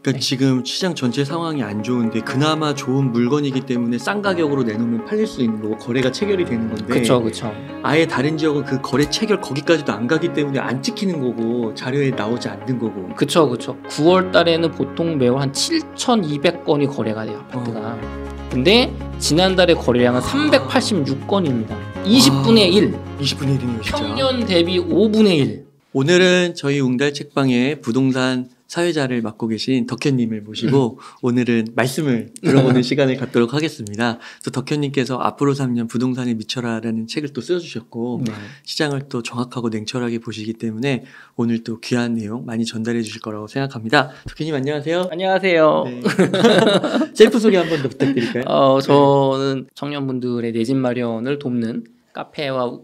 그러니까 네. 지금 시장 전체 상황이 안 좋은데 그나마 좋은 물건이기 때문에 싼 가격으로 내놓으면 팔릴 수 있는 거고 거래가 체결이 되는 건데 그쵸 그쵸. 아예 다른 지역은 그 거래 체결 거기까지도 안 가기 때문에 안 찍히는 거고 자료에 나오지 않는 거고. 그쵸. 9월 달에는 보통 매월 한 7,200건이 거래가 돼요, 아파트가. 근데 지난달에 거래량은 386건입니다. 20분의 1. 20분의 1이네요 진짜. 평년 대비 5분의 1. 오늘은 저희 웅달 책방의 부동산 사회자를 맡고 계신 덕현님을 모시고 오늘은 말씀을 들어보는 시간을 갖도록 하겠습니다. 또 덕현님께서 앞으로 3년 부동산에 미쳐라라는 책을 또 써주셨고 네. 시장을 또 정확하고 냉철하게 보시기 때문에 오늘 또 귀한 내용 많이 전달해 주실 거라고 생각합니다. 덕현님 안녕하세요. 안녕하세요. 네. 셀프 소개 한 번 더 부탁드릴까요? 저는 청년분들의 내 집 마련을 돕는 카페와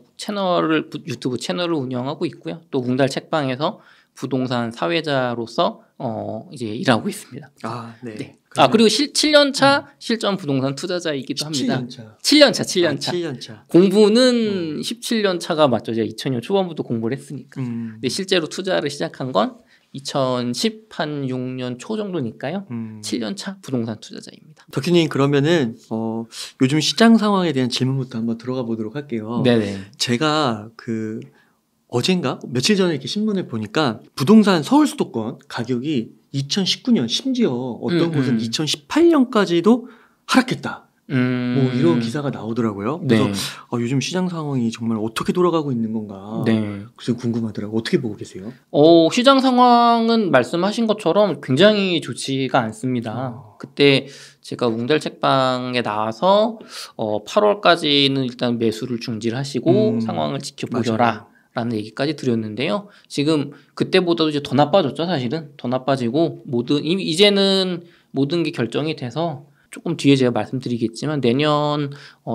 유튜브 채널을 운영하고 있고요. 또 웅달 책방에서 부동산 사회자로서 이제 일하고 있습니다. 네. 네. 그리고 7년차 실전 부동산 투자자이기도 합니다. 7년차. 7년차. 공부는 17년차가 맞죠. 제가 2000년 초반부터 공부를 했으니까. 근데 실제로 투자를 시작한 건 2016년 초 정도니까요. 7년차 부동산 투자자입니다. 덕현님 그러면은 요즘 시장 상황에 대한 질문부터 한번 들어가 보도록 할게요. 네네. 제가 어젠가 며칠 전에 이렇게 신문을 보니까 부동산 서울 수도권 가격이 2019년 심지어 어떤 곳은 2018년까지도 하락했다. 뭐 이런 기사가 나오더라고요. 그래서 네. 요즘 시장 상황이 정말 어떻게 돌아가고 있는 건가. 네. 그래서 궁금하더라고요. 어떻게 보고 계세요? 시장 상황은 말씀하신 것처럼 굉장히 좋지가 않습니다. 그때 제가 웅달 책방에 나와서 8월까지는 일단 매수를 중지하시고 상황을 지켜보셔라. 맞아요. 라는 얘기까지 드렸는데요. 지금 그때보다도 이제 더 나빠졌죠, 사실은. 더 나빠지고 이제는 모든 게 결정이 돼서 조금 뒤에 제가 말씀드리겠지만 내년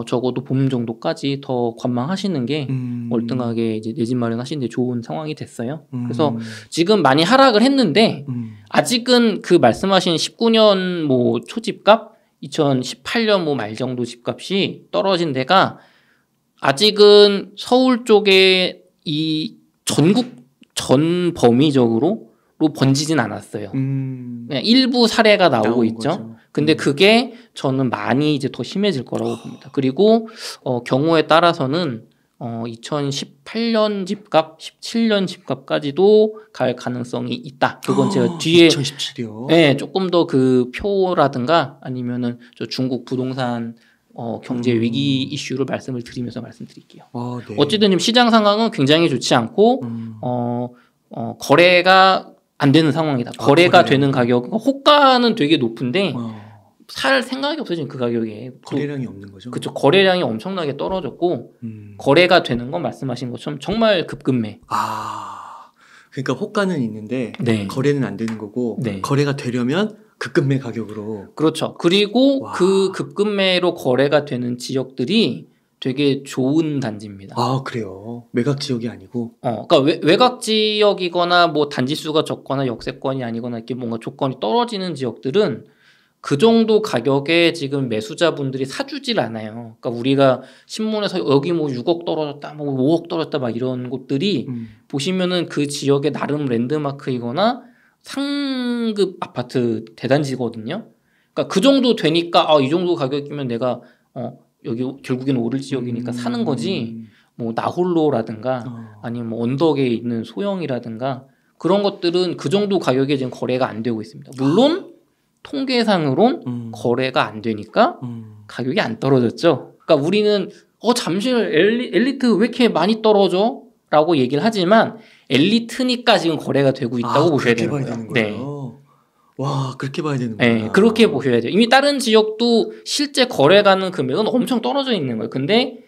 적어도 봄 정도까지 더 관망하시는 게 월등하게 이제 내 집 마련하시는데 좋은 상황이 됐어요. 그래서 지금 많이 하락을 했는데 아직은 그 말씀하신 19년 뭐 초집값, 2018년 뭐 말 정도 집값이 떨어진 데가 아직은 서울 쪽에 이 전국 전 범위적으로 번지진 않았어요. 그냥 일부 사례가 나오고 있죠. 거죠. 근데 그게 저는 많이 이제 더 심해질 거라고 봅니다. 그리고 경우에 따라서는 2018년 집값, 17년 집값까지도 갈 가능성이 있다. 그건 제가 뒤에 2017이요. 네, 조금 더 그 표라든가 아니면은 저 중국 부동산 경제 위기 이슈를 말씀을 드리면서 말씀드릴게요. 네. 어쨌든 지금 시장 상황은 굉장히 좋지 않고 거래가 안 되는 상황이다. 거래가 되는 가격, 호가는 되게 높은데 살 생각이 없어요. 지금 그 가격에. 거래량이 없는 거죠. 그렇죠. 거래량이 엄청나게 떨어졌고 거래가 되는 건 말씀하신 것처럼 정말 급급매. 그러니까 호가는 있는데 네. 거래는 안 되는 거고 네. 거래가 되려면 급급매 가격으로. 그렇죠. 그리고 그 급급매로 거래가 되는 지역들이 되게 좋은 단지입니다. 그래요. 매각 지역이 아니고. 그러니까 외곽 지역이거나 뭐 단지 수가 적거나 역세권이 아니거나 이렇게 뭔가 조건이 떨어지는 지역들은 그 정도 가격에 지금 매수자분들이 사주질 않아요. 그러니까 우리가 신문에서 여기 뭐 6억 떨어졌다, 뭐 5억 떨어졌다 막 이런 곳들이 보시면은 그 지역의 나름 랜드마크이거나 상급 아파트 대단지거든요. 그러니까 그 정도 되니까 이 정도 가격이면 내가 여기 결국에는 오를 지역이니까 사는 거지. 뭐 나홀로라든가 아니면 뭐 언덕에 있는 소형이라든가 그런 것들은 그 정도 가격에 지금 거래가 안 되고 있습니다. 물론 통계상으론 거래가 안 되니까 가격이 안 떨어졌죠. 그러니까 우리는 잠시만 엘리트 왜 이렇게 많이 떨어져? 라고 얘기를 하지만 엘리트니까 지금 거래가 되고 있다고 보셔야 되는 거예요. 네. 와, 그렇게 봐야 되는 거예요. 네, 그렇게 보셔야 돼요. 이미 다른 지역도 실제 거래 가는 금액은 엄청 떨어져 있는 거예요. 근데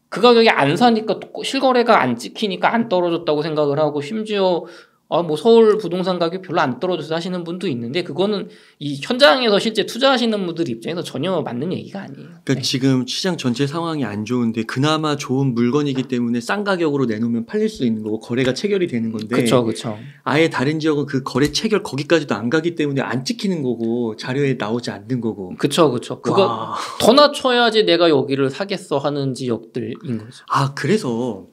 그 가격에 안 사니까 실거래가 안 찍히니까 안 떨어졌다고 생각을 하고 심지어 뭐 서울 부동산 가격이 별로 안 떨어져서 하시는 분도 있는데 그거는 이 현장에서 실제 투자하시는 분들 입장에서 전혀 맞는 얘기가 아니에요. 그러니까 지금 시장 전체 상황이 안 좋은데 그나마 좋은 물건이기 때문에 싼 가격으로 내놓으면 팔릴 수 있는 거고 거래가 체결이 되는 건데 그렇죠. 아예 다른 지역은 그 거래 체결 거기까지도 안 가기 때문에 안 찍히는 거고 자료에 나오지 않는 거고. 그렇죠. 그거 더 낮춰야지 내가 여기를 사겠어 하는 지역들인 거죠. 그래서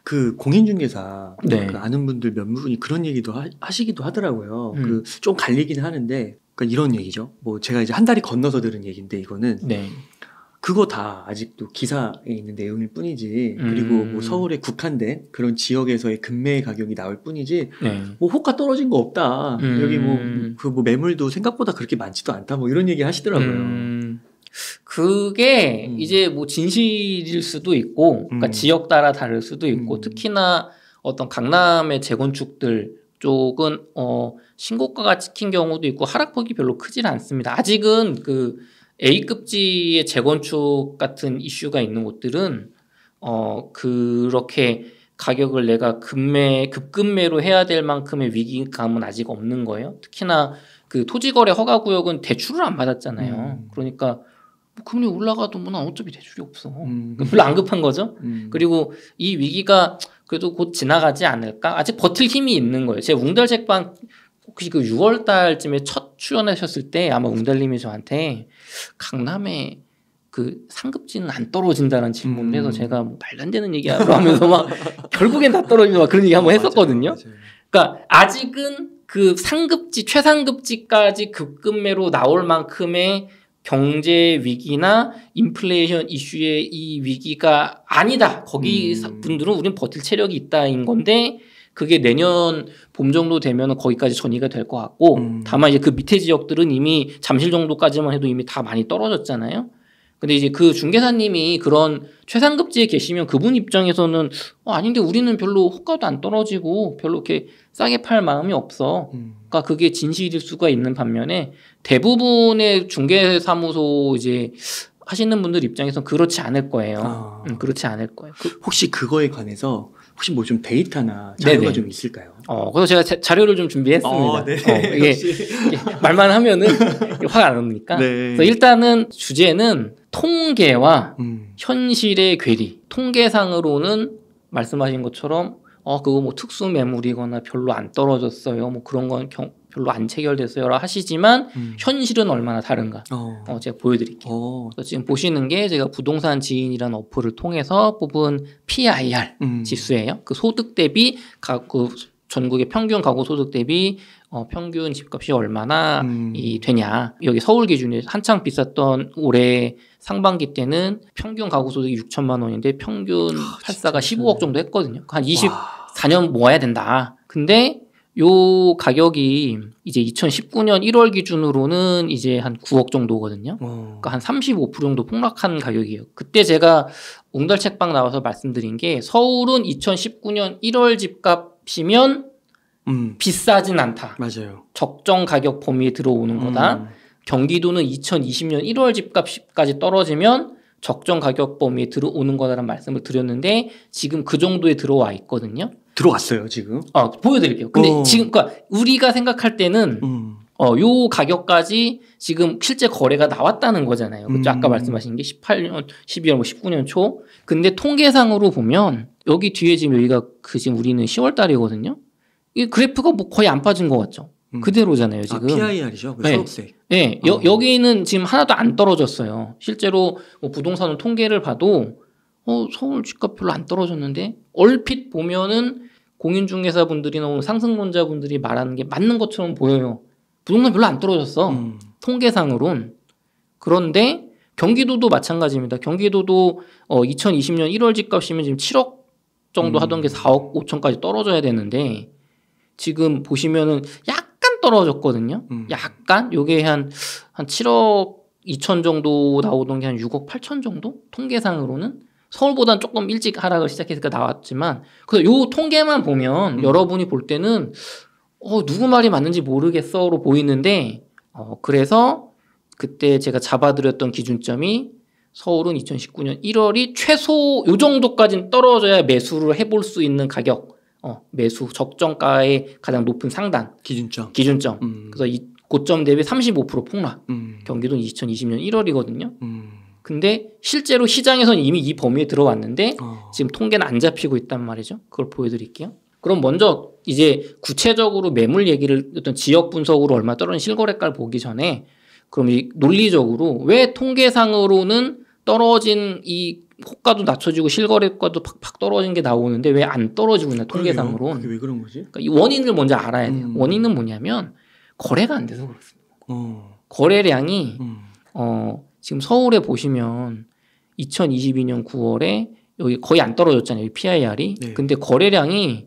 그 공인중개사 네. 그 아는 분들 몇 분이 그런 얘기도 하시기도 하더라고요. 좀 갈리긴 하는데 그러니까 이런 얘기죠. 뭐 제가 이제 한 달이 건너서 들은 얘기인데 이거는 네. 그거 다 아직도 기사에 있는 내용일 뿐이지 그리고 뭐 서울에 국한된 그런 지역에서의 금매 가격이 나올 뿐이지 네. 뭐 호가 떨어진 거 없다. 여기 뭐 그 뭐 매물도 생각보다 그렇게 많지도 않다. 뭐 이런 얘기 하시더라고요. 그게 이제 뭐 진실일 수도 있고, 그러니까 지역 따라 다를 수도 있고, 특히나 어떤 강남의 재건축들 쪽은 신고가가 찍힌 경우도 있고 하락폭이 별로 크질 않습니다. 아직은 그 A급지의 재건축 같은 이슈가 있는 곳들은 그렇게 가격을 내가 급급매로 해야 될 만큼의 위기감은 아직 없는 거예요. 특히나 그 토지거래 허가구역은 대출을 안 받았잖아요. 그러니까 뭐 금리 올라가도 뭐 난 어차피 대출이 없어. 별로 안 급한 거죠. 그리고 이 위기가 그래도 곧 지나가지 않을까? 아직 버틸 힘이 있는 거예요. 제 웅달책방 혹시 그 6월 달쯤에 첫 출연하셨을 때 아마 웅달님이 저한테 강남에 그 상급지는 안 떨어진다는 질문을 해서 제가 뭐 말도 안 되는 얘기하고 하면서 막 결국엔 다 떨어진다 막 그런 얘기 한번 했었거든요. 맞아요. 그러니까 아직은 그 상급지 최상급지까지 급급매로 나올 만큼의 경제 위기나 인플레이션 이슈의 이 위기가 아니다. 거기 분들은 우린 버틸 체력이 있다인 건데 그게 내년 봄 정도 되면 거기까지 전이가 될 것 같고 다만 이제 그 밑에 지역들은 이미 잠실 정도까지만 해도 이미 다 많이 떨어졌잖아요. 근데 이제 그 중개사님이 그런 최상급지에 계시면 그분 입장에서는 아닌데 우리는 별로 호가도 안 떨어지고 별로 이렇게 싸게 팔 마음이 없어. 그러니까 그게 진실일 수가 있는 반면에 대부분의 중개사무소 이제 하시는 분들 입장에서는 그렇지 않을 거예요. 그렇지 않을 거예요. 혹시 그거에 관해서 혹시 뭐 좀 데이터나 자료가 네네. 좀 있을까요? 그래서 제가 자료를 좀 준비했습니다. 네. 이게 말만 하면은 화가 안 오니까. 네. 그래서 일단은 주제는 통계와 현실의 괴리. 통계상으로는 말씀하신 것처럼 그거 뭐 특수 매물이거나 별로 안 떨어졌어요. 뭐 그런 건 별로 안 체결됐어요라 하시지만 현실은 얼마나 다른가. 제가 보여드릴게요. 그래서 지금 보시는 게 제가 부동산 지인이라는 어플을 통해서 뽑은 PIR 지수예요. 그 소득 대비 그 전국의 평균 가구 소득 대비 평균 집값이 얼마나 되냐. 여기 서울 기준에 한창 비쌌던 올해 상반기 때는 평균 가구 소득이 6천만 원인데 평균 팔사가 15억 정도 했거든요. 한 24년 모아야 된다. 근데 요 가격이 이제 2019년 1월 기준으로는 이제 한 9억 정도거든요. 그러니까 한 35% 정도 폭락한 가격이에요. 그때 제가 웅달책방 나와서 말씀드린 게 서울은 2019년 1월 집값이면 비싸진 않다. 맞아요. 적정 가격 범위에 들어오는 거다. 경기도는 2020년 1월 집값까지 떨어지면 적정 가격 범위에 들어오는 거다라는 말씀을 드렸는데 지금 그 정도에 들어와 있거든요. 들어왔어요 지금. 보여드릴게요. 근데 지금 그러니까 우리가 생각할 때는 요 가격까지 지금 실제 거래가 나왔다는 거잖아요. 그렇죠? 아까 말씀하신 게 18년, 12월, 뭐 19년 초. 근데 통계상으로 보면 여기 뒤에 지금 여기가 지금 우리는 10월 달이거든요. 이 그래프가 뭐 거의 안 빠진 것 같죠. 그대로잖아요 지금. PIR이죠. 그 초록색. 네, 여기는 지금 하나도 안 떨어졌어요. 실제로 뭐 부동산 통계를 봐도 서울 집값 별로 안 떨어졌는데 얼핏 보면은 공인중개사분들이나 오늘 상승론자분들이 말하는 게 맞는 것처럼 보여요. 부동산 별로 안 떨어졌어. 통계상으론. 그런데 경기도도 마찬가지입니다. 경기도도 2020년 1월 집값이면 지금 7억 정도 하던 게 4억 5천까지 떨어져야 되는데 지금 보시면은 약간 떨어졌거든요. 약간 요게 한 7억 2천 정도 나오던 게 한 6억 8천 정도? 통계상으로는 서울보다는 조금 일찍 하락을 시작했으니까 나왔지만 그래서 요 통계만 보면 여러분이 볼 때는 누구 말이 맞는지 모르겠어로 보이는데 그래서 그때 제가 잡아드렸던 기준점이 서울은 2019년 1월이 최소 요 정도까지는 떨어져야 매수를 해볼 수 있는 가격 매수 적정가의 가장 높은 상단 기준점. 그래서 이 고점 대비 35% 폭락. 경기도는 2020년 1월이거든요. 근데 실제로 시장에서는 이미 이 범위에 들어왔는데 지금 통계는 안 잡히고 있단 말이죠. 그걸 보여드릴게요. 그럼 먼저 이제 구체적으로 매물 얘기를 어떤 지역 분석으로 얼마 떨어진 실거래가를 보기 전에 그럼 이 논리적으로 왜 통계상으로는 떨어진 이 호가도 낮춰지고 실거래가도 팍팍 떨어진 게 나오는데 왜 안 떨어지고 있나 통계상으로는. 그게 왜 그런 거지? 그러니까 이 원인을 먼저 알아야 돼요. 원인은 뭐냐면 거래가 안 돼서 그렇습니다. 거래량이 지금 서울에 보시면 2022년 9월에 여기 거의 안 떨어졌잖아요. PIR이. 네. 근데 거래량이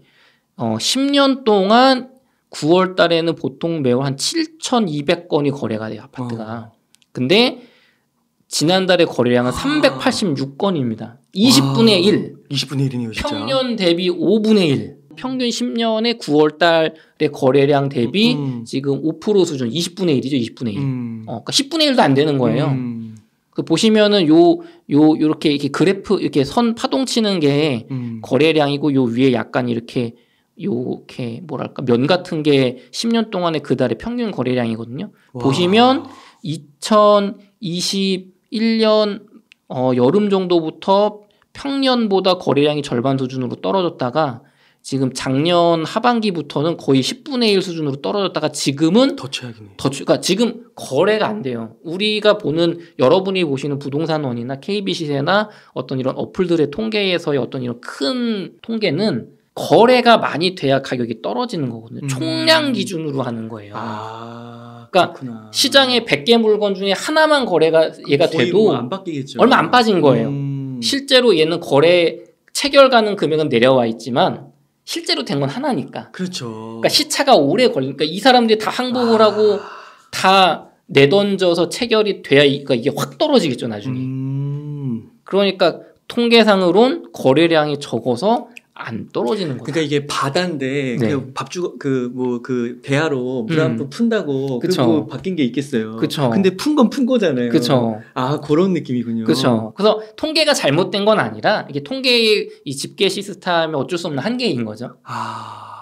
10년 동안 9월 달에는 보통 매월 한 7,200건이 거래가 돼요. 아파트가. 근데 지난달에 거래량은 386건입니다. 20분의 1. 20분의 1이네요, 진짜. 평년 대비 5분의 1. 평균 10년에 9월 달의 거래량 대비 지금 5% 수준, 20분의 1이죠, 20분의 1. 그러니까 10분의 1도 안 되는 거예요. 그 보시면은 요렇게 그래프, 이렇게 선 파동 치는 게 거래량이고, 요 위에 약간 이렇게 뭐랄까, 면 같은 게 10년 동안의 그 달의 평균 거래량이거든요. 와. 보시면 2021년 여름 정도부터 평년보다 거래량이 절반 수준으로 떨어졌다가 지금 작년 하반기부터는 거의 10분의 1 수준으로 떨어졌다가 지금은 더 최악이네. 그러니까 지금 거래가 안 돼요. 우리가 보는, 여러분이 보시는 부동산원이나 KB시세나 어떤 이런 어플들의 통계에서의 어떤 이런 큰 통계는 거래가 많이 돼야 가격이 떨어지는 거거든요. 총량 기준으로 하는 거예요. 그러니까 그렇구나. 시장에 100개 물건 중에 하나만 거래가 얘가 돼도 안 바뀌겠죠. 얼마 안 빠진 거예요. 실제로 얘는 거래 체결가는 금액은 내려와 있지만 실제로 된 건 하나니까. 그렇죠. 그러니까 시차가 오래 걸리니까 이 사람들이 다 항복을 하고 다 내던져서 체결이 돼야 그러니까 이게 확 떨어지겠죠, 나중에. 그러니까 통계상으론 거래량이 적어서 안 떨어지는 거죠. 그러니까 이게 바다인데 네. 그냥 그 대하로 물 한 푼 푼다고 그쵸. 그거 바뀐 게 있겠어요. 그쵸. 근데 푼 건 푼 거잖아요. 그쵸. 그런 느낌이군요. 그렇죠. 그래서 통계가 잘못된 건 아니라 이게 통계의 이 집계 시스템의 어쩔 수 없는 한계인 거죠.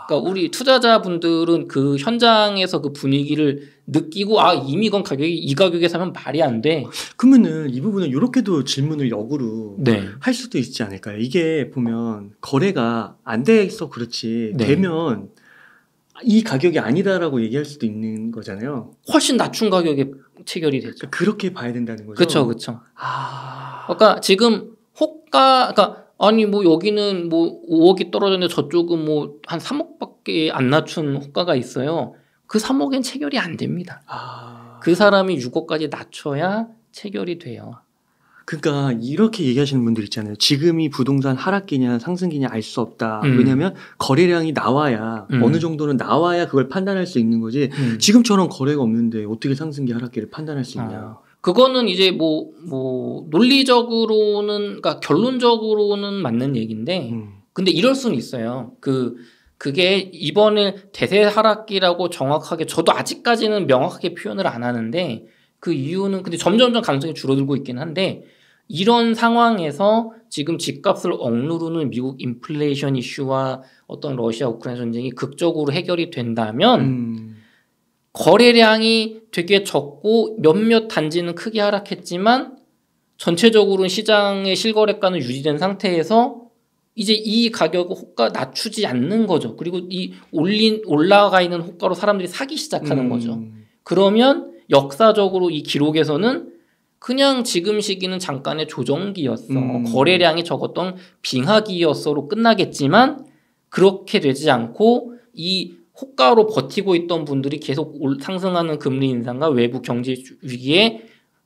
그러니까 우리 투자자분들은 그 현장에서 그 분위기를 느끼고 이미 이건 가격이 이 가격에 사면 말이 안 돼. 그러면은 이 부분은 이렇게도 질문을 역으로 네. 할 수도 있지 않을까요? 이게 보면 거래가 안 돼서 그렇지 네. 되면 이 가격이 아니다라고 얘기할 수도 있는 거잖아요. 훨씬 낮춘 가격에 체결이 되죠. 그렇게 봐야 된다는 거죠. 그렇죠, 그렇죠. 그러니까 지금 그러니까 아니 뭐 여기는 뭐 5억이 떨어졌는데 저쪽은 뭐 한 3억밖에 안 낮춘 호가가 있어요. 그 3억엔 체결이 안 됩니다. 그 사람이 6억까지 낮춰야 체결이 돼요. 그러니까 이렇게 얘기하시는 분들 있잖아요. 지금이 부동산 하락기냐 상승기냐 알 수 없다. 왜냐하면 거래량이 나와야 어느 정도는 나와야 그걸 판단할 수 있는 거지. 지금처럼 거래가 없는데 어떻게 상승기 하락기를 판단할 수 있냐. 그거는 이제 뭐 논리적으로는, 그러니까 결론적으로는 맞는 얘기인데 근데 이럴 수는 있어요. 그게 이번에 대세 하락기라고 정확하게, 저도 아직까지는 명확하게 표현을 안 하는데, 그 이유는 근데 점점점 가능성이 줄어들고 있긴 한데, 이런 상황에서 지금 집값을 억누르는 미국 인플레이션 이슈와 어떤 러시아 우크라이나 전쟁이 극적으로 해결이 된다면 거래량이 되게 적고 몇몇 단지는 크게 하락했지만 전체적으로는 시장의 실거래가는 유지된 상태에서 이제 이 가격을 호가 낮추지 않는 거죠. 그리고 이 올라가 있는 호가로 사람들이 사기 시작하는 거죠. 그러면 역사적으로 이 기록에서는 그냥 지금 시기는 잠깐의 조정기였어. 거래량이 적었던 빙하기였어로 끝나겠지만 그렇게 되지 않고 이 호가로 버티고 있던 분들이 계속 상승하는 금리 인상과 외부 경제 위기에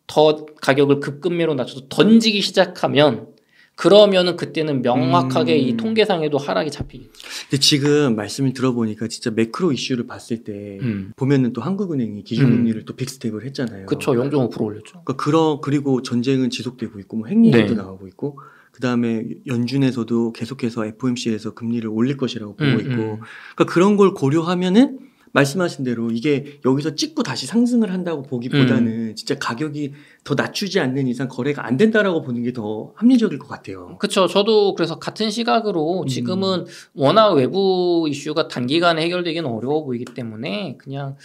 더 가격을 급급매로 낮춰서 던지기 시작하면, 그러면은 그때는 명확하게 이 통계상에도 하락이 잡히겠죠. 근데 지금 말씀을 들어보니까 진짜 매크로 이슈를 봤을 때 보면은 또 한국은행이 기준금리를 또 빅스텝을 했잖아요. 그렇죠. 0.5% 올렸죠. 그러니까 그리고 전쟁은 지속되고 있고 뭐 핵리기도 네. 나오고 있고, 그 다음에 연준에서도 계속해서 FOMC에서 금리를 올릴 것이라고 보고 있고, 그러니까 그런 걸 고려하면은 말씀하신 대로 이게 여기서 찍고 다시 상승을 한다고 보기보다는 진짜 가격이 더 낮추지 않는 이상 거래가 안 된다라고 보는 게 더 합리적일 것 같아요. 그렇죠. 저도 그래서 같은 시각으로 지금은 워낙 외부 이슈가 단기간에 해결되기는 어려워 보이기 때문에 그냥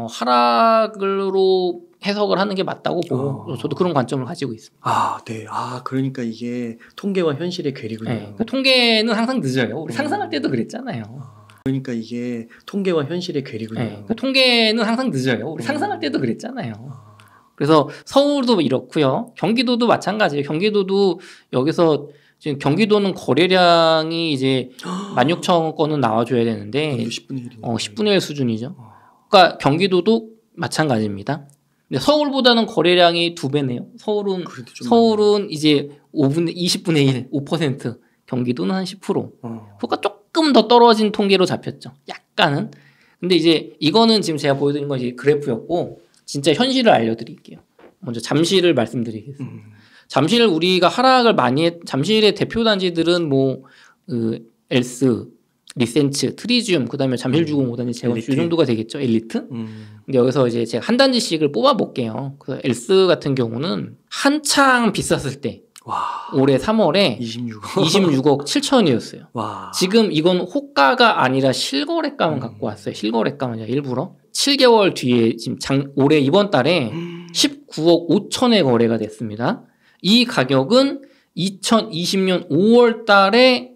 하락으로 해석을 하는 게 맞다고 보고 저도 그런 관점을 가지고 있습니다. 네. 그러니까 이게 통계와 현실의 괴리군요. 네. 그러니까 통계는 항상 늦어요. 우리 상상할 때도 그랬잖아요. 그러니까 이게 통계와 현실의 괴리군요. 네. 그러니까 통계는 항상 늦어요. 우리 상상할 때도 그랬잖아요. 그래서 서울도 이렇고요. 경기도도 마찬가지예요. 경기도도 여기서 지금 경기도는 거래량이 이제 16,000건은 나와줘야 되는데 10분의 1. 10분의 1 수준이죠. 그러니까 경기도도 마찬가지입니다. 근데 서울보다는 거래량이 2배네요. 그래도 좀 서울은 이제 20분의 1, 5%, 경기도는 한 10%. 그러니까 조금 더 떨어진 통계로 잡혔죠. 약간은. 근데 이제 이거는 지금 제가 보여드린 건 이제 그래프였고, 진짜 현실을 알려드릴게요. 먼저 잠실을 말씀드리겠습니다. 잠실 우리가 하락을 많이 잠실의 대표 단지들은 뭐 엘스, 리센츠, 트리듐, 그다음에 잠실주공 5단지 재건축 이 정도가 되겠죠. 엘리트. 근데 여기서 이제 제가 한 단지씩을 뽑아 볼게요. 그래서 엘스 같은 경우는 한창 비쌌을 때 와. 올해 3월에 26억 7천이었어요. 와. 지금 이건 호가가 아니라 실거래가만 갖고 왔어요. 실거래가만 일부러 7개월 뒤에 지금 올해 이번 달에 19억 5천에 거래가 됐습니다. 이 가격은 2020년 5월 달에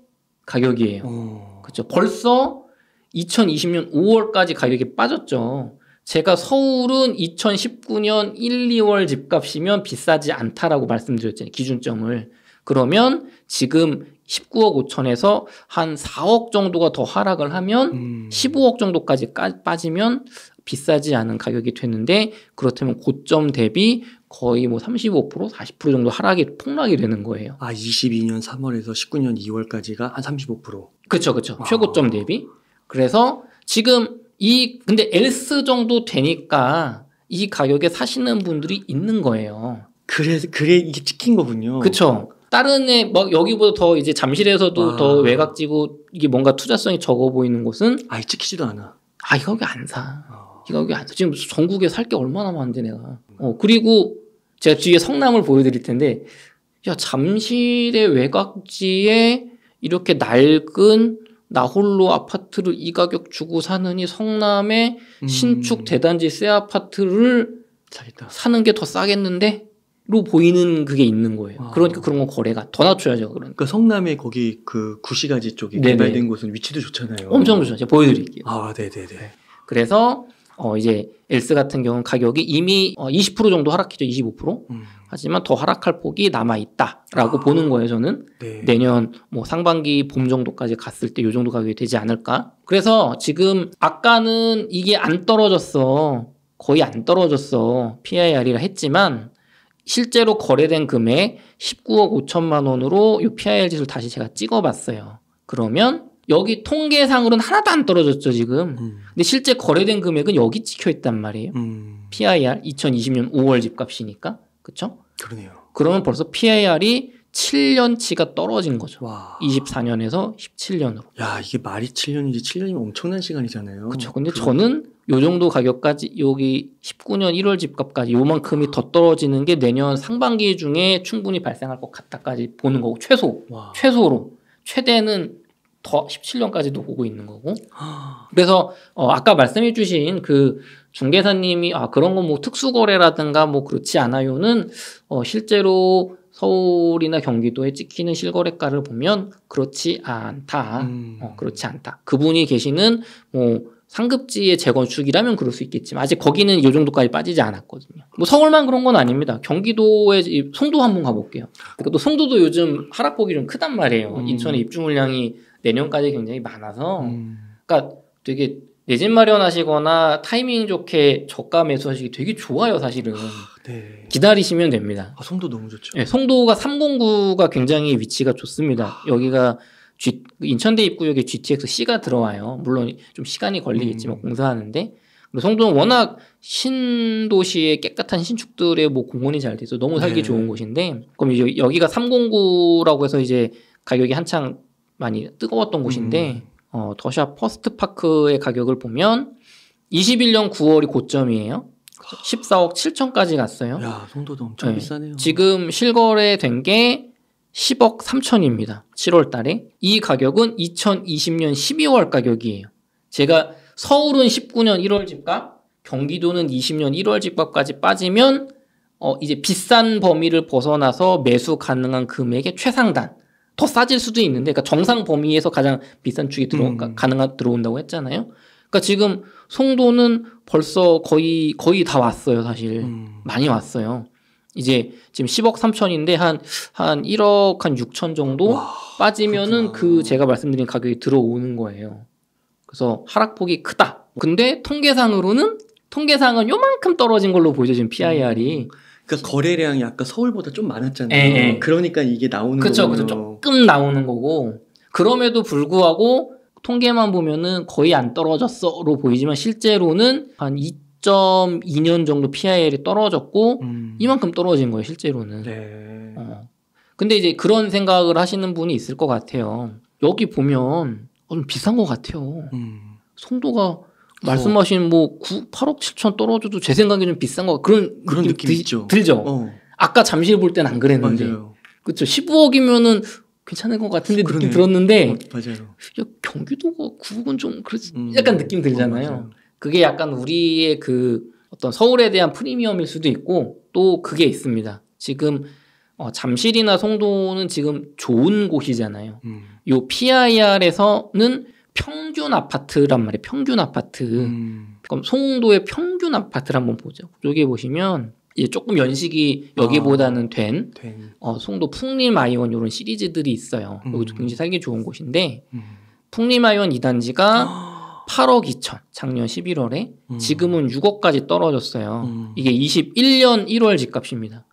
가격이에요. 그렇죠. 벌써 2020년 5월까지 가격이 빠졌죠. 제가 서울은 2019년 1, 2월 집값이면 비싸지 않다라고 말씀드렸잖아요. 기준점을. 그러면 지금 19억 5천에서 한 4억 정도가 더 하락을 하면 15억 정도까지 빠지면 비싸지 않은 가격이 됐는데, 그렇다면 고점 대비 거의 뭐 35%, 40% 정도 폭락이 되는 거예요. 아, 22년 3월에서 19년 2월까지가 한 35%. 그렇죠. 최고점 대비. 그래서 지금 근데 엘스 정도 되니까 이 가격에 사시는 분들이 있는 거예요. 그래 이게 찍힌 거군요. 그렇죠. 다른 막 여기보다 더 이제 잠실에서도 더 외곽지고 이게 뭔가 투자성이 적어 보이는 곳은 아예 찍히지도 않아. 이 가격에 안 사. 이 가격에 안 사. 지금 전국에 살 게 얼마나 많은데 내가. 그리고 제가 뒤에 성남을 보여드릴 텐데, 야, 잠실의 외곽지에 이렇게 낡은 나홀로 아파트를 이 가격 주고 사느니 성남의 신축 대단지 새 아파트를 사는 게 더 싸겠는데? 로 보이는 그게 있는 거예요. 그러니까 그런 건 거래가 더 낮춰야죠. 그러니까 성남에 거기 그 구시가지 쪽이 개발된 곳은 위치도 좋잖아요. 엄청 좋죠. 제가 보여드릴게요. 아, 네네네. 그래서 이제 엘스 같은 경우는 가격이 이미 20% 정도 하락했죠. 25%. 하지만 더 하락할 폭이 남아 있다라고 보는 거예요. 저는 네. 내년 뭐 상반기 봄 정도까지 갔을 때 이 정도 가격이 되지 않을까. 그래서 지금 아까는 이게 안 떨어졌어. 거의 안 떨어졌어. PIR이라 했지만 실제로 거래된 금액 19억 5천만 원으로 이 PIR 지수를 다시 제가 찍어봤어요. 그러면 여기 통계상으로는 하나도 안 떨어졌죠, 지금. 근데 실제 거래된 금액은 여기 찍혀있단 말이에요. PIR 2020년 5월 집값이니까. 그쵸? 그러네요. 그러면 벌써 PIR이 7년치가 떨어진 거죠. 와. 24년에서 17년으로. 야, 이게 말이 7년이지. 7년이면 엄청난 시간이잖아요. 그렇죠. 근데 저는 요 정도 가격까지, 여기 19년 1월 집값까지 요만큼이 더 떨어지는 게 내년 상반기 중에 충분히 발생할 것 같다까지 보는 거고, 최소로. 최대는 더 17년까지도 보고 있는 거고. 그래서 아까 말씀해 주신 그 중개사님이 그런 거 뭐 특수거래라든가 뭐 그렇지 않아요는 실제로 서울이나 경기도에 찍히는 실거래가를 보면 그렇지 않다. 그렇지 않다. 그분이 계시는 뭐 상급지의 재건축이라면 그럴 수 있겠지만 아직 거기는 이 정도까지 빠지지 않았거든요. 뭐 서울만 그런 건 아닙니다. 경기도의 송도 한번 가볼게요. 그러니까 또 송도도 요즘 하락폭이 좀 크단 말이에요. 인천의 입주 물량이 내년까지 굉장히 많아서, 그러니까 되게 내 집 마련하시거나 타이밍 좋게 저가 매수하시기 되게 좋아요, 사실은. 네. 기다리시면 됩니다. 송도 너무 좋죠. 네, 송도가 309가 굉장히 위치가 좋습니다. 여기가 인천대 입구역에 GTX-C가 들어와요. 물론 좀 시간이 걸리겠지만 공사하는데. 그리고 송도는 워낙 신도시의 깨끗한 신축들의 뭐 공원이 잘 돼서 너무 살기 좋은 곳인데, 그럼 이제 여기가 309라고 해서 이제 가격이 한창 많이 뜨거웠던 곳인데, 더샵 퍼스트파크의 가격을 보면 21년 9월이 고점이에요. 14억 7천까지 갔어요. 야, 송도도 엄청 비싸네요. 지금 실거래된 게 10억 3천입니다. 7월 달에. 이 가격은 2020년 12월 가격이에요. 제가 서울은 19년 1월 집값, 경기도는 20년 1월 집값까지 빠지면 이제 비싼 범위를 벗어나서 매수 가능한 금액의 최상단. 더 싸질 수도 있는데, 그러니까 정상 범위에서 가장 비싼 축이 들어온다고 했잖아요. 그러니까 지금 송도는 벌써 거의 다 왔어요, 사실. 많이 왔어요. 이제 지금 10억 3천인데 한 1억 한 6천 정도 빠지면은 그 제가 말씀드린 가격이 들어오는 거예요. 그래서 하락폭이 크다. 근데 통계상으로는 통계상은 요만큼 떨어진 걸로 보이죠 지금 PIR이. 그러니까 거래량이 아까 서울보다 좀 많았잖아요. 예. 그러니까 이게 나오는 그쵸, 거군요. 조금 나오는 거고 그럼에도 불구하고 통계만 보면은 거의 안 떨어졌어로 보이지만 실제로는 한 2.2년 정도 PIR이 떨어졌고 이만큼 떨어진 거예요 실제로는. 네. 근데 이제 그런 생각을 하시는 분이 있을 것 같아요. 여기 보면 좀 비싼 것 같아요. 송도가 말씀하신 뭐 8억 7천 떨어져도 제 생각에 좀 비싼 거 그런 느낌 있죠. 들죠. 아까 잠실 볼 때는 안 그랬는데. 맞아요. 그렇죠. 15억이면은 괜찮은 것 같은데 느낌 들었는데 맞아요. 야, 경기도가 9억은 좀 그렇지 약간 느낌 들잖아요. 그게 약간 우리의 그 어떤 서울에 대한 프리미엄일 수도 있고 또 그게 있습니다. 지금 잠실이나 송도는 지금 좋은 곳이잖아요. 요 PIR에서는 평균 아파트란 말이에요. 평균 아파트. 그럼 송도의 평균 아파트를 한번 보죠. 여기 보시면 이제 조금 연식이 여기보다는 된 송도 풍림아이원 이런 시리즈들이 있어요. 여기도 굉장히 살기 좋은 곳인데 풍림아이원 2단지가 8억 2천 작년 11월에 지금은 6억까지 떨어졌어요. 이게 21년 1월 집값입니다.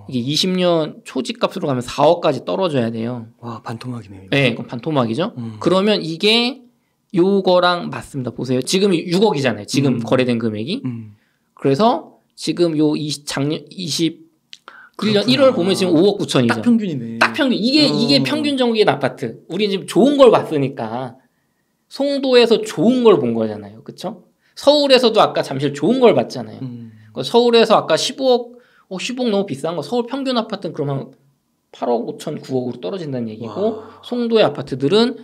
이게 20년 초 집값으로 가면 4억까지 떨어져야 돼요. 와 반토막이네요. 네, 그럼 반토막이죠. 그러면 이게 요거랑 맞습니다. 보세요. 지금 6억이잖아요. 지금 거래된 금액이. 그래서 지금 요 작년 21년 그렇구나. 1월 보면 지금 5억 9천이죠. 딱 평균이네. 딱 평균. 이게 평균적인 아파트. 우리 지금 좋은 걸 봤으니까 송도에서 좋은 걸 본 거잖아요. 그렇죠? 서울에서도 아까 잠실 좋은 걸 봤잖아요. 서울에서 아까 15억 15억 너무 비싼 거. 서울 평균 아파트는 그러면 8억 5천 9억으로 떨어진다는 얘기고 와. 송도의 아파트들은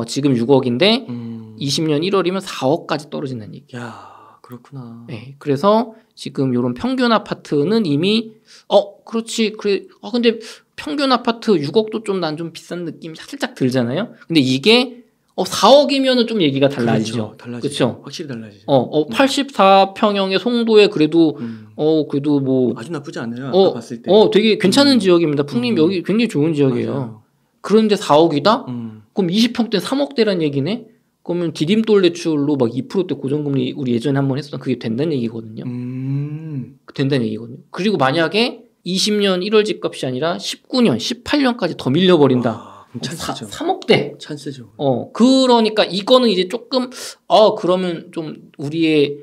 지금 6억인데 20년 1월이면 4억까지 떨어진다는 얘기. 야, 그렇구나. 네, 그래서 지금 이런 평균 아파트는 이미 그렇지. 그래. 근데 평균 아파트 6억도 좀 난 좀 비싼 느낌이 살짝 들잖아요. 근데 이게 4억이면은 좀 얘기가 달라지죠. 그렇죠. 달라지죠. 그렇죠. 확실히 달라지죠. 84평형의 송도에 그래도 그래도 뭐 아주 나쁘지 않아요. 아까 봤을 때. 되게 괜찮은 지역입니다. 풍림 여기 굉장히 좋은 지역이에요. 맞아요. 그런데 4억이다? 음. 그럼 20평대 3억대란 얘기네? 그러면 디딤돌 대출로 막 2%대 고정금리 우리 예전에 한번 했었던 그게 된다는 얘기거든요. 된다는 얘기거든요. 그리고 만약에 20년 1월 집값이 아니라 19년, 18년까지 더 밀려버린다. 와, 그럼 찬스죠. 3억대. 찬스죠. 그러니까 이거는 이제 조금 그러면 좀 우리의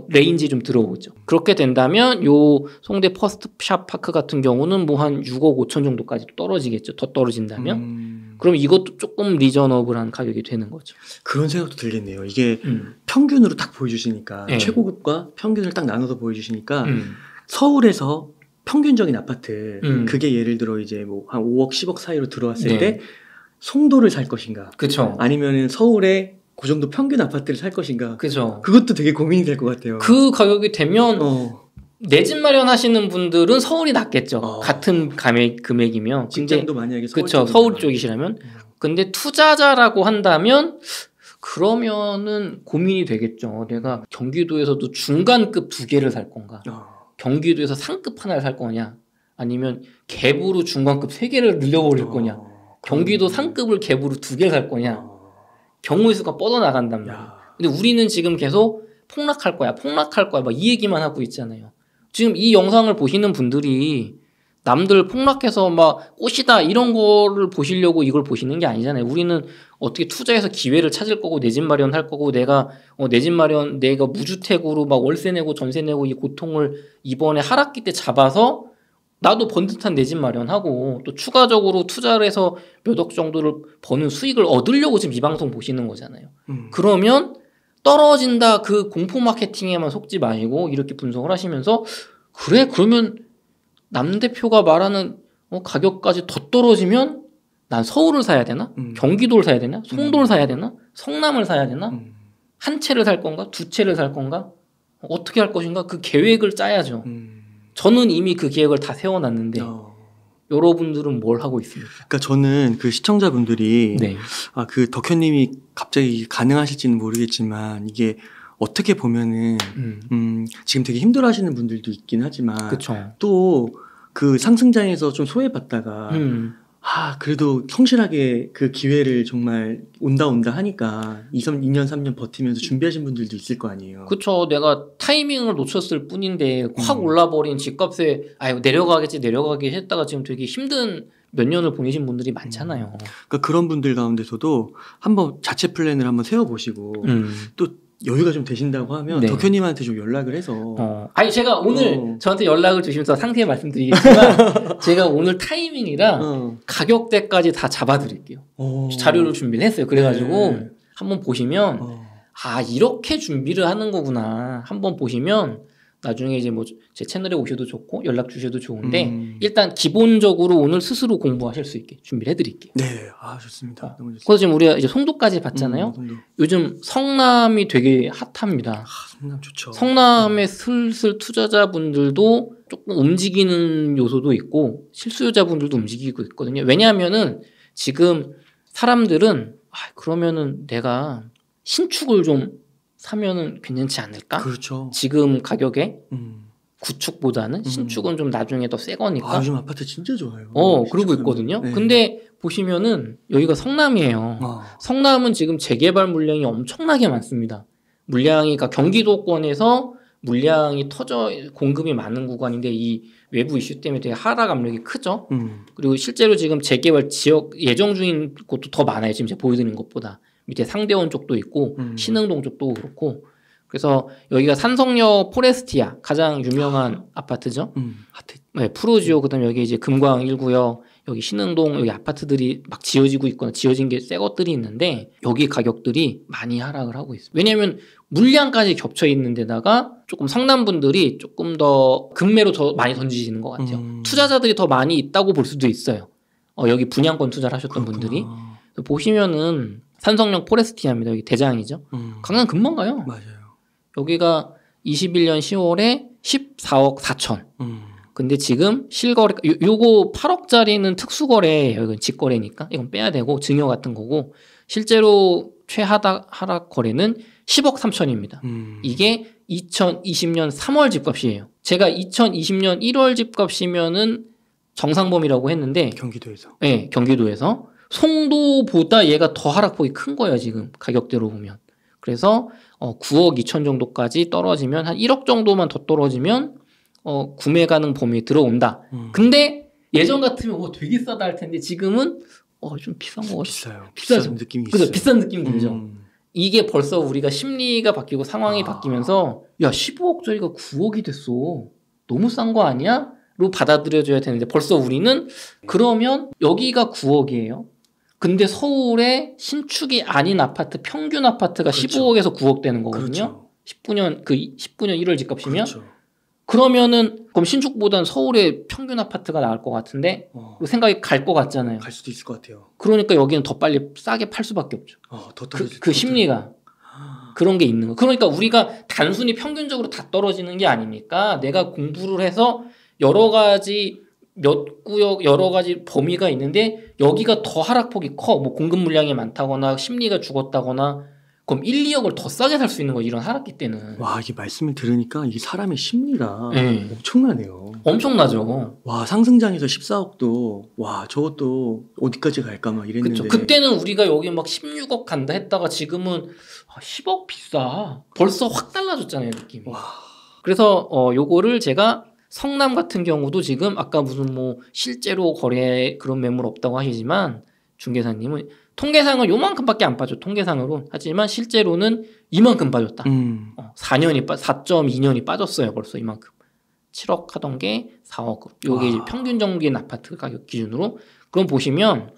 레인지 좀 들어오죠. 그렇게 된다면 요 송대 퍼스트샵 파크 같은 경우는 뭐 한 6억 5천 정도까지 떨어지겠죠. 더 떨어진다면. 그럼 이것도 조금 리저너블한 가격이 되는 거죠. 그런 생각도 들겠네요. 이게 평균으로 딱 보여주시니까 네. 최고급과 평균을 딱 나눠서 보여주시니까 서울에서 평균적인 아파트 그게 예를 들어 이제 뭐 한 5억 10억 사이로 들어왔을 네. 때 송도를 살 것인가 그렇죠. 아니면은 서울에 그 정도 평균 아파트를 살 것인가 그죠. 그것도 되게 고민이 될 것 같아요. 그 가격이 되면 내 집 마련하시는 분들은 서울이 낫겠죠. 같은 금액이면. 직장도 만약에 그렇죠. 서울 쪽이시라면. 근데 투자자라고 한다면 그러면은 고민이 되겠죠. 내가 경기도에서도 중간급 2개를 살 건가? 경기도에서 상급 하나를 살 거냐? 아니면 갭으로 중간급 3개를 늘려버릴 거냐? 경기도 상급을 갭으로 2개를 살 거냐? 경우의 수가 뻗어나간단 말이에요. 근데 우리는 지금 계속 폭락할 거야 막 이 얘기만 하고 있잖아요. 지금 이 영상을 보시는 분들이 남들 폭락해서 막 꽃이다 이런 거를 보시려고 이걸 보시는 게 아니잖아요. 우리는 어떻게 투자해서 기회를 찾을 거고 내 집 마련할 거고 내가 내 집 마련 내가 무주택으로 막 월세 내고 전세 내고 이 고통을 이번에 하락기 때 잡아서 나도 번듯한 내 집 마련하고 또 추가적으로 투자를 해서 몇 억 정도를 버는 수익을 얻으려고 지금 이 방송 보시는 거잖아요. 그러면 떨어진다 그 공포 마케팅에만 속지 마시고 이렇게 분석을 하시면서 그래 그러면 남 대표가 말하는 가격까지 더 떨어지면 난 서울을 사야 되나? 경기도를 사야 되나? 송도를 사야 되나? 성남을 사야 되나? 한 채를 살 건가? 2채를 살 건가? 어떻게 할 것인가? 그 계획을 짜야죠. 저는 이미 그 계획을 다 세워놨는데 여러분들은 뭘 하고 있습니까? 그러니까 저는 그 시청자분들이 네. 그 덕현님이 갑자기 가능하실지는 모르겠지만 이게 어떻게 보면은 지금 되게 힘들어하시는 분들도 있긴 하지만 그쵸. 또 그 상승장에서 좀 소외받다가 그래도 성실하게 그 기회를 정말 온다 하니까 2년 3년 버티면서 준비하신 분들도 있을 거 아니에요. 그쵸. 내가 타이밍을 놓쳤을 뿐인데 확 올라버린 집값에 내려가겠지 했다가 지금 되게 힘든 몇 년을 보내신 분들이 많잖아요. 그러니까 그런 분들 가운데서도 한번 자체 플랜을 한번 세워보시고 또 여유가 좀 되신다고 하면 네. 덕현님한테 좀 연락을 해서 제가 오늘 저한테 연락을 주시면서 상세히 말씀드리겠지만 제가 오늘 타이밍이랑 가격대까지 다 잡아드릴게요. 자료를 준비를 했어요. 그래가지고 네. 한번 보시면 이렇게 준비를 하는 거구나. 한번 보시면 나중에 이제 뭐 제 채널에 오셔도 좋고 연락 주셔도 좋은데 일단 기본적으로 오늘 스스로 공부하실 수 있게 준비를 해드릴게요. 네, 좋습니다. 너무 좋습니다. 그래서 지금 우리가 이제 송도까지 봤잖아요. 송도. 요즘 성남이 되게 핫합니다. 성남 좋죠. 성남의 슬슬 투자자분들도 조금 움직이는 요소도 있고 실수요자분들도 움직이고 있거든요. 왜냐하면은 지금 사람들은 그러면은 내가 신축을 좀 사면은 괜찮지 않을까? 그렇죠. 지금 가격에 구축보다는 신축은 좀 나중에 더 새 거니까. 요즘 아파트 진짜 좋아요. 그러고 있거든요. 네. 근데 보시면은 여기가 성남이에요. 성남은 지금 재개발 물량이 엄청나게 많습니다. 물량이 그러니까 경기도권에서 물량이 공급이 많은 구간인데 이 외부 이슈 때문에 되게 하락 압력이 크죠. 그리고 실제로 지금 재개발 지역 예정 중인 곳도 더 많아요. 지금 제가 보여드리는 것보다. 밑에 상대원 쪽도 있고 신흥동 쪽도 그렇고. 그래서 여기가 산성역 포레스티아 가장 유명한 아파트죠. 네, 푸르지오 그다음에 여기 이제 금광 1구역 여기 신흥동 여기 아파트들이 막 지어지고 있거나 지어진 게 새 것들이 있는데 여기 가격들이 많이 하락을 하고 있어요. 왜냐하면 물량까지 겹쳐 있는 데다가 조금 성남 분들이 조금 더 급매로 더 많이 던지시는 것 같아요. 투자자들이 더 많이 있다고 볼 수도 있어요. 여기 분양권 투자를 하셨던 분들이 보시면은 산성역 포레스티아입니다. 여기 대장이죠. 강남 금방 가요. 맞아요. 여기가 21년 10월에 14억 4천. 근데 지금 실거래 요거 8억짜리는 특수거래예요. 이건 직거래니까 이건 빼야 되고 증여 같은 거고 실제로 최하락 거래는 10억 3천입니다. 이게 2020년 3월 집값이에요. 제가 2020년 1월 집값이면은 정상범위라고 했는데 경기도에서. 네, 경기도에서 송도보다 얘가 더 하락폭이 큰 거예요. 지금 가격대로 보면. 그래서 9억 2천 정도까지 떨어지면 한 1억 정도만 더 떨어지면 구매 가능 범위에 들어온다. 근데 예전 같으면 되게 싸다 할 텐데 지금은 좀 비싼 거 같아요. 비싸요. 비싸죠. 비싼 느낌이 그죠? 있어요. 비싼 느낌 들죠. 이게 벌써 우리가 심리가 바뀌고 상황이 바뀌면서 야 15억짜리가 9억이 됐어. 너무 싼 거 아니야? 로 받아들여줘야 되는데 벌써 우리는 그러면 여기가 9억이에요. 근데 서울에 신축이 아닌 아파트 평균 아파트가 그렇죠. 15억에서 9억 되는 거거든요. 그렇죠. 19년 1월 집값이면 그렇죠. 그러면은 그럼 신축보다는 서울의 평균 아파트가 나을 것 같은데 생각이 갈 것 같잖아요. 갈 수도 있을 것 같아요. 그러니까 여기는 더 빨리 싸게 팔 수밖에 없죠. 더 떨어질 그 심리가 그런 게 있는 거. 그러니까 우리가 단순히 평균적으로 다 떨어지는 게 아니니까 내가 공부를 해서 여러 가지 몇 구역 여러 가지 범위가 있는데 여기가 더 하락폭이 커. 뭐 공급 물량이 많다거나 심리가 죽었다거나 그럼 1, 2억을 더 싸게 살 수 있는 거예요. 이런 하락기 때는. 와, 이게 말씀을 들으니까 이게 사람의 심리가 네. 엄청나네요. 엄청나죠. 와, 상승장에서 14억도 와, 저것도 어디까지 갈까 막 이랬는데. 그쵸. 그때는 우리가 여기 막 16억 간다 했다가 지금은 10억 비싸. 벌써 확 달라졌잖아요, 느낌이. 와. 그래서 요거를 제가 성남 같은 경우도 지금 아까 무슨 뭐 실제로 거래 그런 매물 없다고 하시지만 중개사님은 통계상은 요만큼밖에 안 빠져. 통계상으로. 하지만 실제로는 이만큼 빠졌다. 4.2년이 빠졌어요. 벌써 이만큼. 7억 하던 게 4억으로. 요게 이제 평균 정기인 아파트 가격 기준으로. 그럼 보시면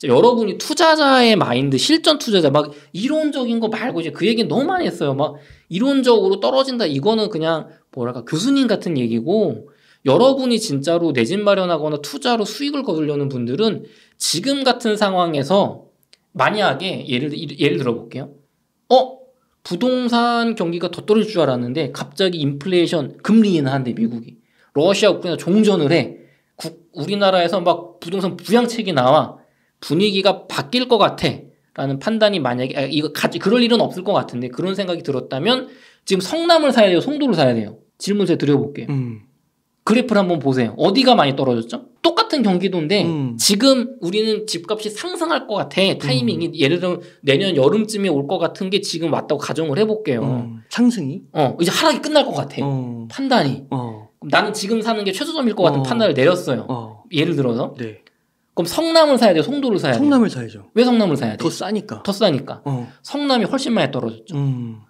여러분이 투자자의 마인드, 실전 투자자 막 이론적인 거 말고 이제 그 얘기는 너무 많이 했어요. 막 이론적으로 떨어진다. 이거는 그냥 뭐랄까 교수님 같은 얘기고 여러분이 진짜로 내 집 마련하거나 투자로 수익을 거두려는 분들은 지금 같은 상황에서 만약에 예를 들어볼게요. 부동산 경기가 더 떨어질 줄 알았는데 갑자기 인플레이션 금리 인하한대 미국이. 러시아 우크라이나 종전을 해. 우리나라에서 막 부동산 부양책이 나와. 분위기가 바뀔 것 같아. 라는 판단이 만약에 그럴 일은 없을 것 같은데 그런 생각이 들었다면 지금 성남을 사야 돼요? 송도를 사야 돼요? 질문 제가 드려볼게요. 그래프를 한번 보세요. 어디가 많이 떨어졌죠? 똑같은 경기도인데 지금 우리는 집값이 상승할 것 같아. 타이밍이 예를 들면 내년 여름쯤에 올 것 같은 게 지금 왔다고 가정을 해볼게요. 상승이? 이제 하락이 끝날 것 같아. 판단이. 그럼 나는 지금 사는 게 최저점일 것 같은 판단을 내렸어요. 예를 들어서. 네. 그럼 성남을 사야 돼, 송도를 사야 돼? 성남을 사야죠. 왜 성남을 사야 돼? 더 싸니까. 더 싸니까. 성남이 훨씬 많이 떨어졌죠.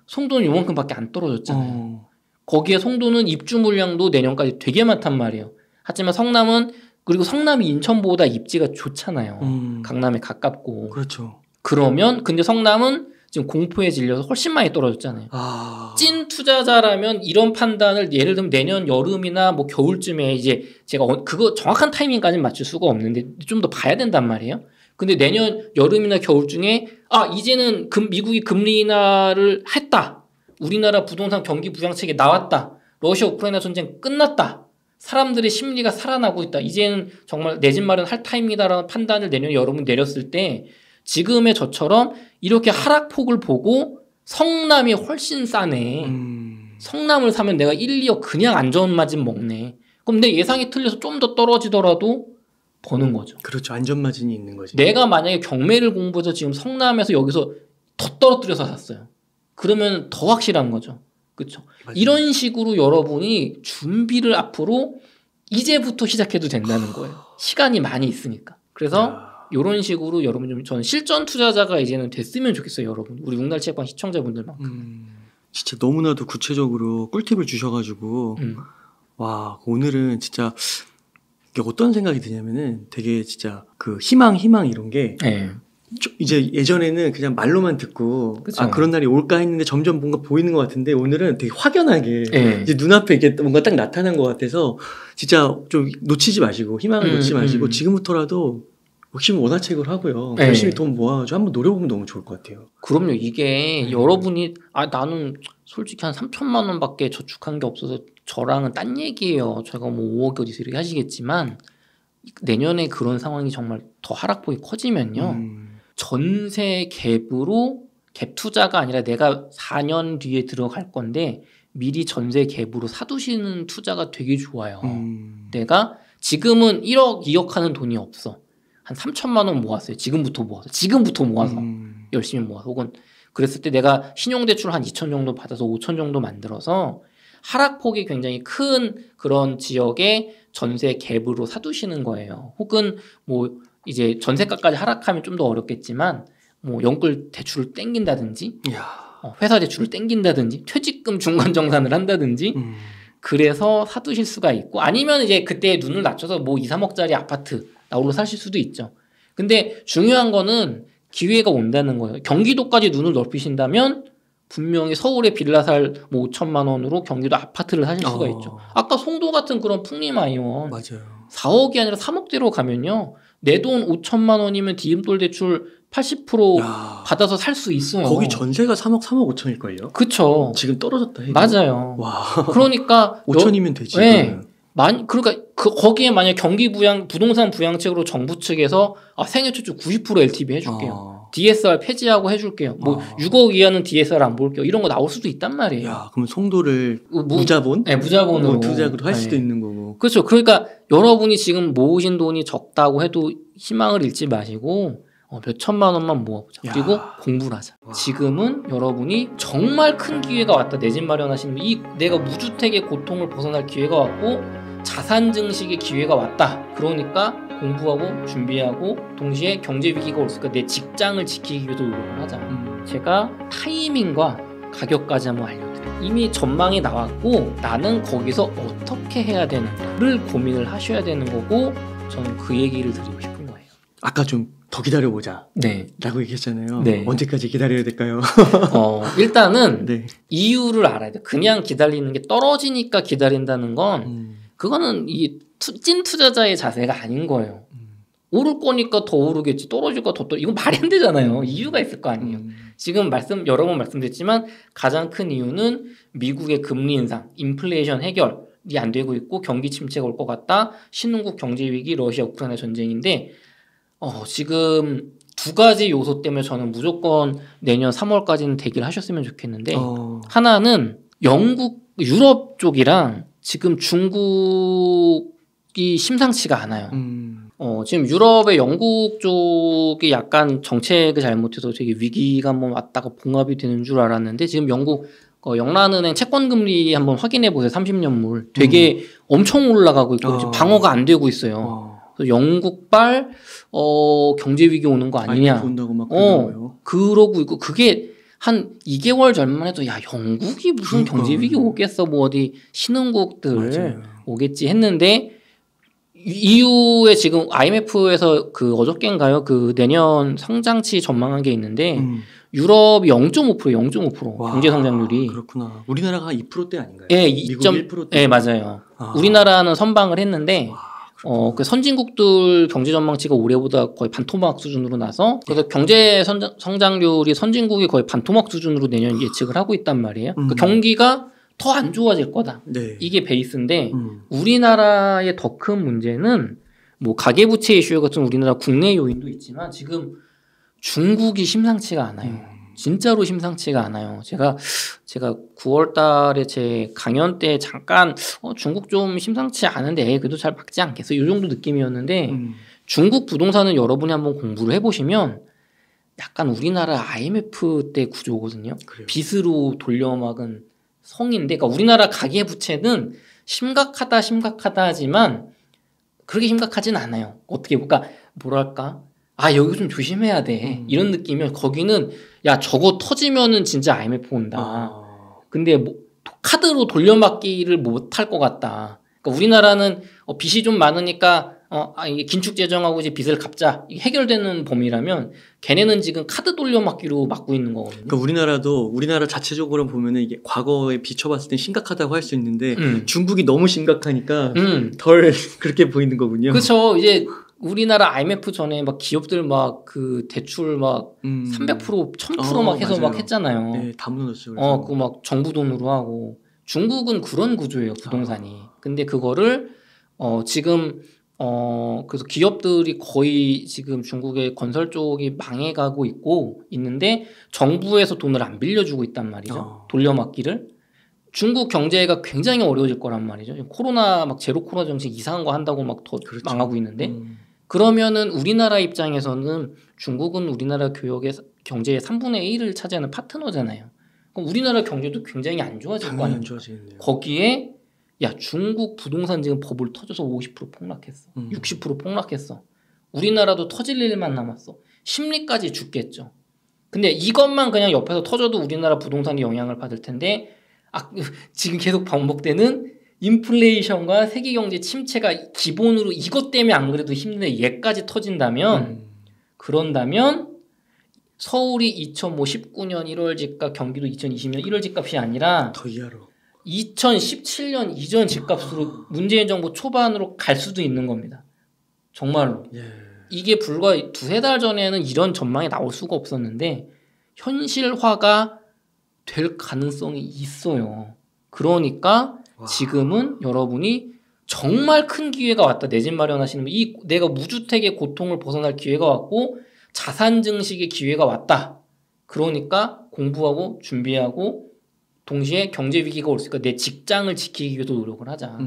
송도는 요만큼밖에 안 떨어졌잖아요. 거기에 송도는 입주 물량도 내년까지 되게 많단 말이에요. 하지만 성남은 그리고 성남이 인천보다 입지가 좋잖아요. 강남에 가깝고. 그렇죠. 그러면 근데 성남은 지금 공포에 질려서 훨씬 많이 떨어졌잖아요. 찐 투자자라면 이런 판단을 예를 들면 내년 여름이나 뭐 겨울쯤에 이제 제가 그거 정확한 타이밍까지는 맞출 수가 없는데 좀 더 봐야 된단 말이에요. 근데 내년 여름이나 겨울 중에 이제는 미국이 금리 인하를 했다. 우리나라 부동산 경기 부양책이 나왔다. 러시아 우크라이나 전쟁 끝났다. 사람들의 심리가 살아나고 있다. 이제는 정말 내 집 마련할 타임이다라는 판단을 내년 여름은 내렸을 때 지금의 저처럼 이렇게 하락폭을 보고 성남이 훨씬 싸네. 성남을 사면 내가 1, 2억 그냥 안전마진 먹네. 그럼 내 예상이 틀려서 좀 더 떨어지더라도 버는 거죠. 그렇죠. 안전마진이 있는 거지. 내가 만약에 경매를 공부해서 지금 성남에서 여기서 더 떨어뜨려서 샀어요. 그러면 더 확실한 거죠. 그렇죠. 이런 식으로 여러분이 준비를 앞으로 이제부터 시작해도 된다는 거예요. 시간이 많이 있으니까. 그래서 이런 식으로 여러분 저는 실전 투자자가 이제는 됐으면 좋겠어요, 여러분. 우리 웅달책방 시청자분들만큼. 진짜 너무나도 구체적으로 꿀팁을 주셔가지고 와 오늘은 진짜 어떤 생각이 드냐면은 되게 진짜 그 희망 이런 게 이제 예전에는 그냥 말로만 듣고 그쵸. 그런 날이 올까 했는데 점점 뭔가 보이는 것 같은데 오늘은 되게 확연하게 이제 눈앞에 이렇게 뭔가 딱 나타난 것 같아서 진짜 좀 놓치지 마시고 희망을 놓치지 마시고 지금부터라도 열심히 원화책을 하고요. 열심히 돈 모아가지고 한번 노려보면 너무 좋을 것 같아요. 그럼요. 이게 여러분이 나는 솔직히 한 3천만 원밖에 저축한 게 없어서 저랑은 딴 얘기예요. 제가 뭐 5억 어디서 이렇게 하시겠지만 내년에 그런 상황이 정말 더 하락폭이 커지면요. 전세 갭으로 갭 투자가 아니라 내가 4년 뒤에 들어갈 건데 미리 전세 갭으로 사두시는 투자가 되게 좋아요. 내가 지금은 1억, 2억 하는 돈이 없어. 한 3천만 원 모았어요. 지금부터 모아서 열심히 모아서 혹은 그랬을 때 내가 신용대출 한 2천 정도 받아서 5천 정도 만들어서 하락폭이 굉장히 큰 그런 지역에 전세 갭으로 사두시는 거예요. 혹은 뭐 이제 전세가까지 하락하면 좀 더 어렵겠지만 뭐 연끌 대출을 땡긴다든지 회사 대출을 땡긴다든지 퇴직금 중간 정산을 한다든지 그래서 사두실 수가 있고 아니면 이제 그때 눈을 낮춰서 뭐 2, 3억짜리 아파트 나홀로 사실 수도 있죠. 근데 중요한 거는 기회가 온다는 거예요. 경기도까지 눈을 넓히신다면 분명히 서울에 빌라 살 뭐 5천만 원으로 경기도 아파트를 사실 수가 있죠. 아까 송도 같은 그런 풍림아이원 맞아요. 4억이 아니라 3억대로 가면요. 내 돈 5천만 원이면 디딤돌 대출 80% 받아서 살 수 있어요. 거기 전세가 3억 5천일걸요? 그쵸. 지금 떨어졌다 해도. 맞아요. 와. 그러니까 5천이면 되지. 네. 그러니까 거기에 만약 경기 부동산 부양책으로 정부 측에서 생애 최초 90% LTV 해줄게요. DSR 폐지하고 해줄게요. 뭐 6억 이하는 DSR 안 볼게요. 이런 거 나올 수도 있단 말이에요. 그럼 송도를 무자본? 네, 무자본으로 투자로 할 수도 있는 거고. 그렇죠. 그러니까 여러분이 지금 모으신 돈이 적다고 해도 희망을 잃지 마시고 몇 천만 원만 모아보자. 그리고 공부를 하자. 지금은 여러분이 정말 큰 기회가 왔다. 내 집 마련하시는 내가 무주택의 고통을 벗어날 기회가 왔고 자산 증식의 기회가 왔다. 그러니까 공부하고 준비하고 동시에 경제 위기가 올수니까 내 직장을 지키기 위해서 노력을 하자. 제가 타이밍과 가격까지 한번 알려드려요. 이미 전망이 나왔고 나는 거기서 어떻게 해야 되는가를 고민을 하셔야 되는 거고 저는 그 얘기를 드리고 싶은 거예요. 아까 좀 더 기다려보자. 네. 라고 얘기했잖아요. 네. 언제까지 기다려야 될까요? 일단은 네. 이유를 알아야 돼. 그냥 기다리는 게 떨어지니까 기다린다는 건 그거는 찐 투자자의 자세가 아닌 거예요. 오를 거니까 더 오르겠지. 떨어질 거 더 떨어지겠지. 이건 말이 안 되잖아요. 이유가 있을 거 아니에요. 지금 여러 번 말씀드렸지만 가장 큰 이유는 미국의 금리 인상, 인플레이션 해결이 안 되고 있고 경기 침체가 올 것 같다. 신흥국 경제 위기, 러시아 우크라이나 전쟁인데 지금 두 가지 요소 때문에 저는 무조건 내년 3월까지는 대기를 하셨으면 좋겠는데 하나는 유럽 쪽이랑 지금 중국이 중국이 심상치가 않아요. 지금 유럽의 영국 쪽이 약간 정책을 잘못해서 되게 위기가 한번 왔다가 봉합이 되는 줄 알았는데 지금 영국 영란은행 채권금리 한번 확인해 보세요. 30년물 되게 엄청 올라가고 있고 지금 방어가 안 되고 있어요. 그래서 영국발 경제 위기 오는 거 아니냐. 본다고 막 그러고요. 그러고 있고 그게 한 2개월 전만 해도 야 영국이 무슨 경제 위기 오겠어 뭐 어디 신흥국들 맞아요. 오겠지 했는데 EU에 지금 IMF에서 그 어저께인가요? 그 내년 성장치 전망한 게 있는데 유럽이 0.5% 와, 경제 성장률이. 그렇구나. 우리나라가 2%대 아닌가요? 예, 미국 1%대. 예, 맞아요. 우리나라는 선방을 했는데 그 선진국들 경제 전망치가 올해보다 거의 반토막 수준으로 나서 그래서 경제 성장률이 선진국이 거의 반토막 수준으로 내년 예측을 하고 있단 말이에요. 그러니까 경기가 더 안 좋아질 거다. 네. 이게 베이스인데 우리나라의 더 큰 문제는 뭐 가계부채 이슈 같은 우리나라 국내 요인도 있지만 지금 중국이 심상치가 않아요. 진짜로 심상치가 않아요. 제가 9월 달에 제 강연 때 잠깐 중국 좀 심상치 않은데 그래도 잘 막지 않겠어. 이 정도 느낌이었는데 중국 부동산은 여러분이 한번 공부를 해보시면 약간 우리나라 IMF 때 구조거든요. 그래요. 빚으로 돌려막은 성인데 그러니까 우리나라 가계부채는 심각하다 하지만 그렇게 심각하진 않아요. 어떻게 볼까? 뭐랄까? 아 여기 좀 조심해야 돼 이런 느낌이면 거기는 야 저거 터지면은 진짜 IMF 온다. 근데 뭐 카드로 돌려막기를 못 할 것 같다. 그러니까 우리나라는 빚이 좀 많으니까 이게 긴축 재정하고 이제 빚을 갚자 이게 해결되는 범위라면 걔네는 지금 카드 돌려막기로 막고 있는 거거든요. 그러니까 우리나라도 우리나라 자체적으로 보면은 이게 과거에 비춰봤을 땐 심각하다고 할 수 있는데 중국이 너무 심각하니까 덜 그렇게 보이는 거군요. 그렇죠. 이제 우리나라 IMF 전에 막 기업들 막 그 대출 막 300% 1000% 막 해서 맞아요. 막 했잖아요. 네, 다 무너졌죠. 그거 막 정부 돈으로 하고 중국은 그런 구조예요 부동산이. 근데 그거를 지금 그래서 기업들이 거의 지금 중국의 건설 쪽이 망해가고 있는데 정부에서 돈을 안 빌려주고 있단 말이죠. 돌려막기를. 중국 경제가 굉장히 어려워질 거란 말이죠. 코로나 막 제로 코로나 정책 이상한 거 한다고 막 더 그렇죠. 망하고 있는데 그러면은 우리나라 입장에서는 중국은 우리나라 경제의 3분의 1을 차지하는 파트너잖아요. 그럼 우리나라 경제도 굉장히 안 좋아질 거 아니에요. 거기에 야 중국 부동산 지금 버블 터져서 50% 폭락했어. 60% 폭락했어. 우리나라도 터질 일만 남았어. 심리까지 죽겠죠. 근데 이것만 그냥 옆에서 터져도 우리나라 부동산이 영향을 받을 텐데 지금 계속 반복되는 인플레이션과 세계 경제 침체가 기본으로 이것 때문에 안 그래도 힘든데 얘까지 터진다면 그런다면 서울이 2019년 1월 집값 경기도 2020년 1월 집값이 아니라 더 이하로 2017년 이전 집값으로 문재인 정부 초반으로 갈 수도 있는 겁니다. 정말로. 이게 불과 두세 달 전에는 이런 전망이 나올 수가 없었는데 현실화가 될 가능성이 있어요. 그러니까 지금은 여러분이 정말 큰 기회가 왔다. 내 집 마련하시는 분, 내가 무주택의 고통을 벗어날 기회가 왔고 자산 증식의 기회가 왔다. 그러니까 공부하고 준비하고 동시에 경제 위기가 올 수 있으니까 내 직장을 지키기 위해서 노력을 하자.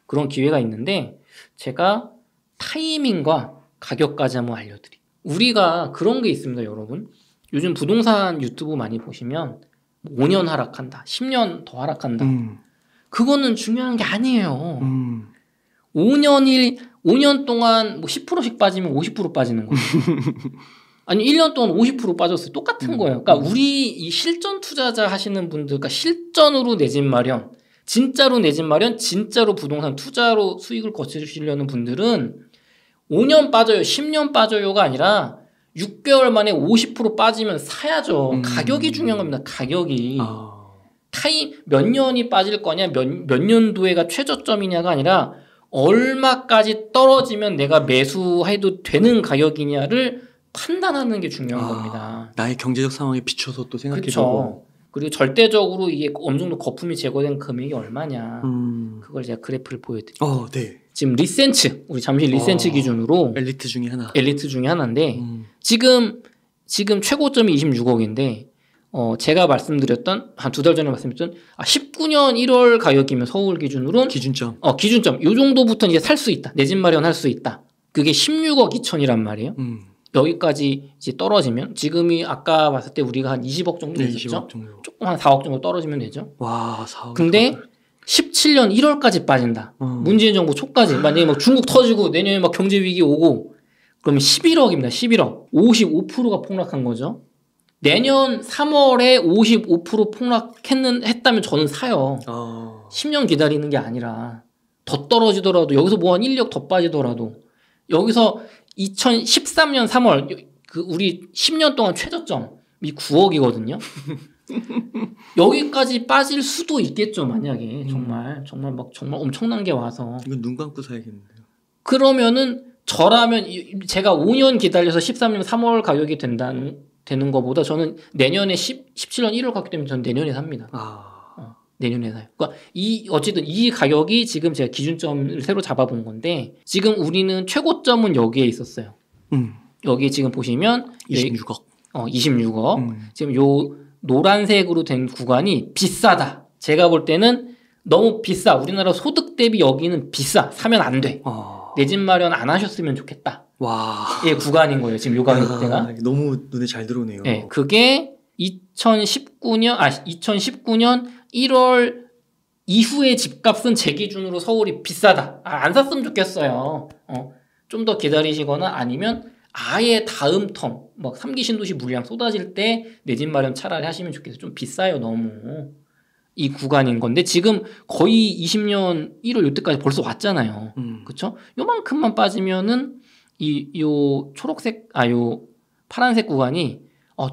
그런 기회가 있는데 제가 타이밍과 가격까지 한번 알려드릴게요. 우리가 그런 게 있습니다, 여러분. 요즘 부동산 유튜브 많이 보시면 5년 하락한다, 10년 더 하락한다. 그거는 중요한 게 아니에요. 5년 동안 뭐 10%씩 빠지면 50% 빠지는 거예요. 아니 1년 동안 50% 빠졌어요. 똑같은 거예요. 그러니까 우리 이 실전 투자자 하시는 분들, 그러니까 실전으로 내 집 마련, 진짜로 내 집 마련, 진짜로 부동산 투자로 수익을 거치시려는 분들은 5년 빠져요, 10년 빠져요가 아니라 6개월 만에 50% 빠지면 사야죠. 가격이 중요한 겁니다. 가격이. 몇 년이 빠질 거냐, 몇 년도에가 최저점이냐가 아니라 얼마까지 떨어지면 내가 매수해도 되는 가격이냐를 판단하는 게 중요한 겁니다. 나의 경제적 상황에 비춰서 또 생각해보고. 그렇죠. 그리고 절대적으로 이게 어느 정도 거품이 제거된 금액이 얼마냐. 그걸 제가 그래프를 보여드릴게요. 네. 지금 리센츠, 우리 잠실 리센츠 기준으로 엘리트 중에 하나. 엘리트 중에 하나인데 지금 최고점이 26억인데 제가 말씀드렸던 한 2달 전에 말씀드렸던 19년 1월 가격이면 서울 기준으로 기준점. 기준점 요 정도부터 이제 살 수 있다. 내 집 마련할 수 있다. 그게 16억 2천이란 말이에요. 여기까지 이제 떨어지면 지금이 아까 봤을 때 우리가 한 20억 정도 네, 됐었죠. 20억 정도. 조금 한 4억 정도 떨어지면 되죠. 와, 4억. 근데 17년 1월까지 빠진다. 문재인 정부 초까지. 만약에 막 중국 터지고 내년에 막 경제 위기 오고 그러면 11억입니다. 11억. 55%가 폭락한 거죠. 내년 3월에 55% 폭락했다면 저는 사요. 10년 기다리는 게 아니라 더 떨어지더라도 여기서 뭐 한 1억 더 빠지더라도 여기서 2013년 3월 우리 10년 동안 최저점이 9억이거든요. 여기까지 빠질 수도 있겠죠. 만약에 정말 엄청난 게 와서 이건 눈 감고 사야겠는데요. 그러면은 저라면 제가 5년 기다려서 13년 3월 가격이 되는 것보다 저는 내년에 17년 1월 가격 때문에 저는 내년에 삽니다. 내년에 사요. 그러니까 어쨌든 이 가격이 지금 제가 기준점을 새로 잡아본 건데 지금 우리는 최고점은 여기에 있었어요. 여기 지금 보시면 26억. 26억. 지금 요 노란색으로 된 구간이 비싸다. 제가 볼 때는 너무 비싸. 우리나라 소득 대비 여기는 비싸. 사면 안 돼. 내 집 마련 안 하셨으면 좋겠다. 와. 예, 구간인 거예요. 지금 요 가격대가. 너무 눈에 잘 들어오네요. 네, 그게 2019년 1월 이후의 집값은 제 기준으로 서울이 비싸다. 안 샀으면 좋겠어요. 좀 더 기다리시거나 아니면 아예 다음 텀, 막 3기 신도시 물량 쏟아질 때 내 집 마련 차라리 하시면 좋겠어요. 좀 비싸요, 너무. 이 구간인 건데 지금 거의 20년 1월 이때까지 벌써 왔잖아요. 그렇죠? 요만큼만 빠지면은 요 초록색 요 파란색 구간이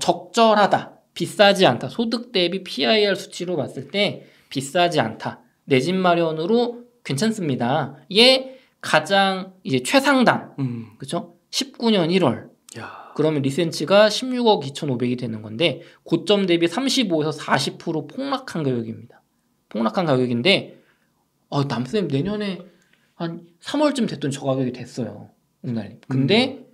적절하다. 비싸지 않다. 소득 대비 PIR 수치로 봤을 때 비싸지 않다. 내 집 마련으로 괜찮습니다. 얘 가장 이제 최상단. 그렇죠? 19년 1월. 그러면 리센치가 16억 2,500이 되는 건데 고점 대비 35에서 40% 폭락한 가격입니다. 폭락한 가격인데 남쌤 내년에 한 3월쯤 됐더니 저 가격이 됐어요. 우날님. 근데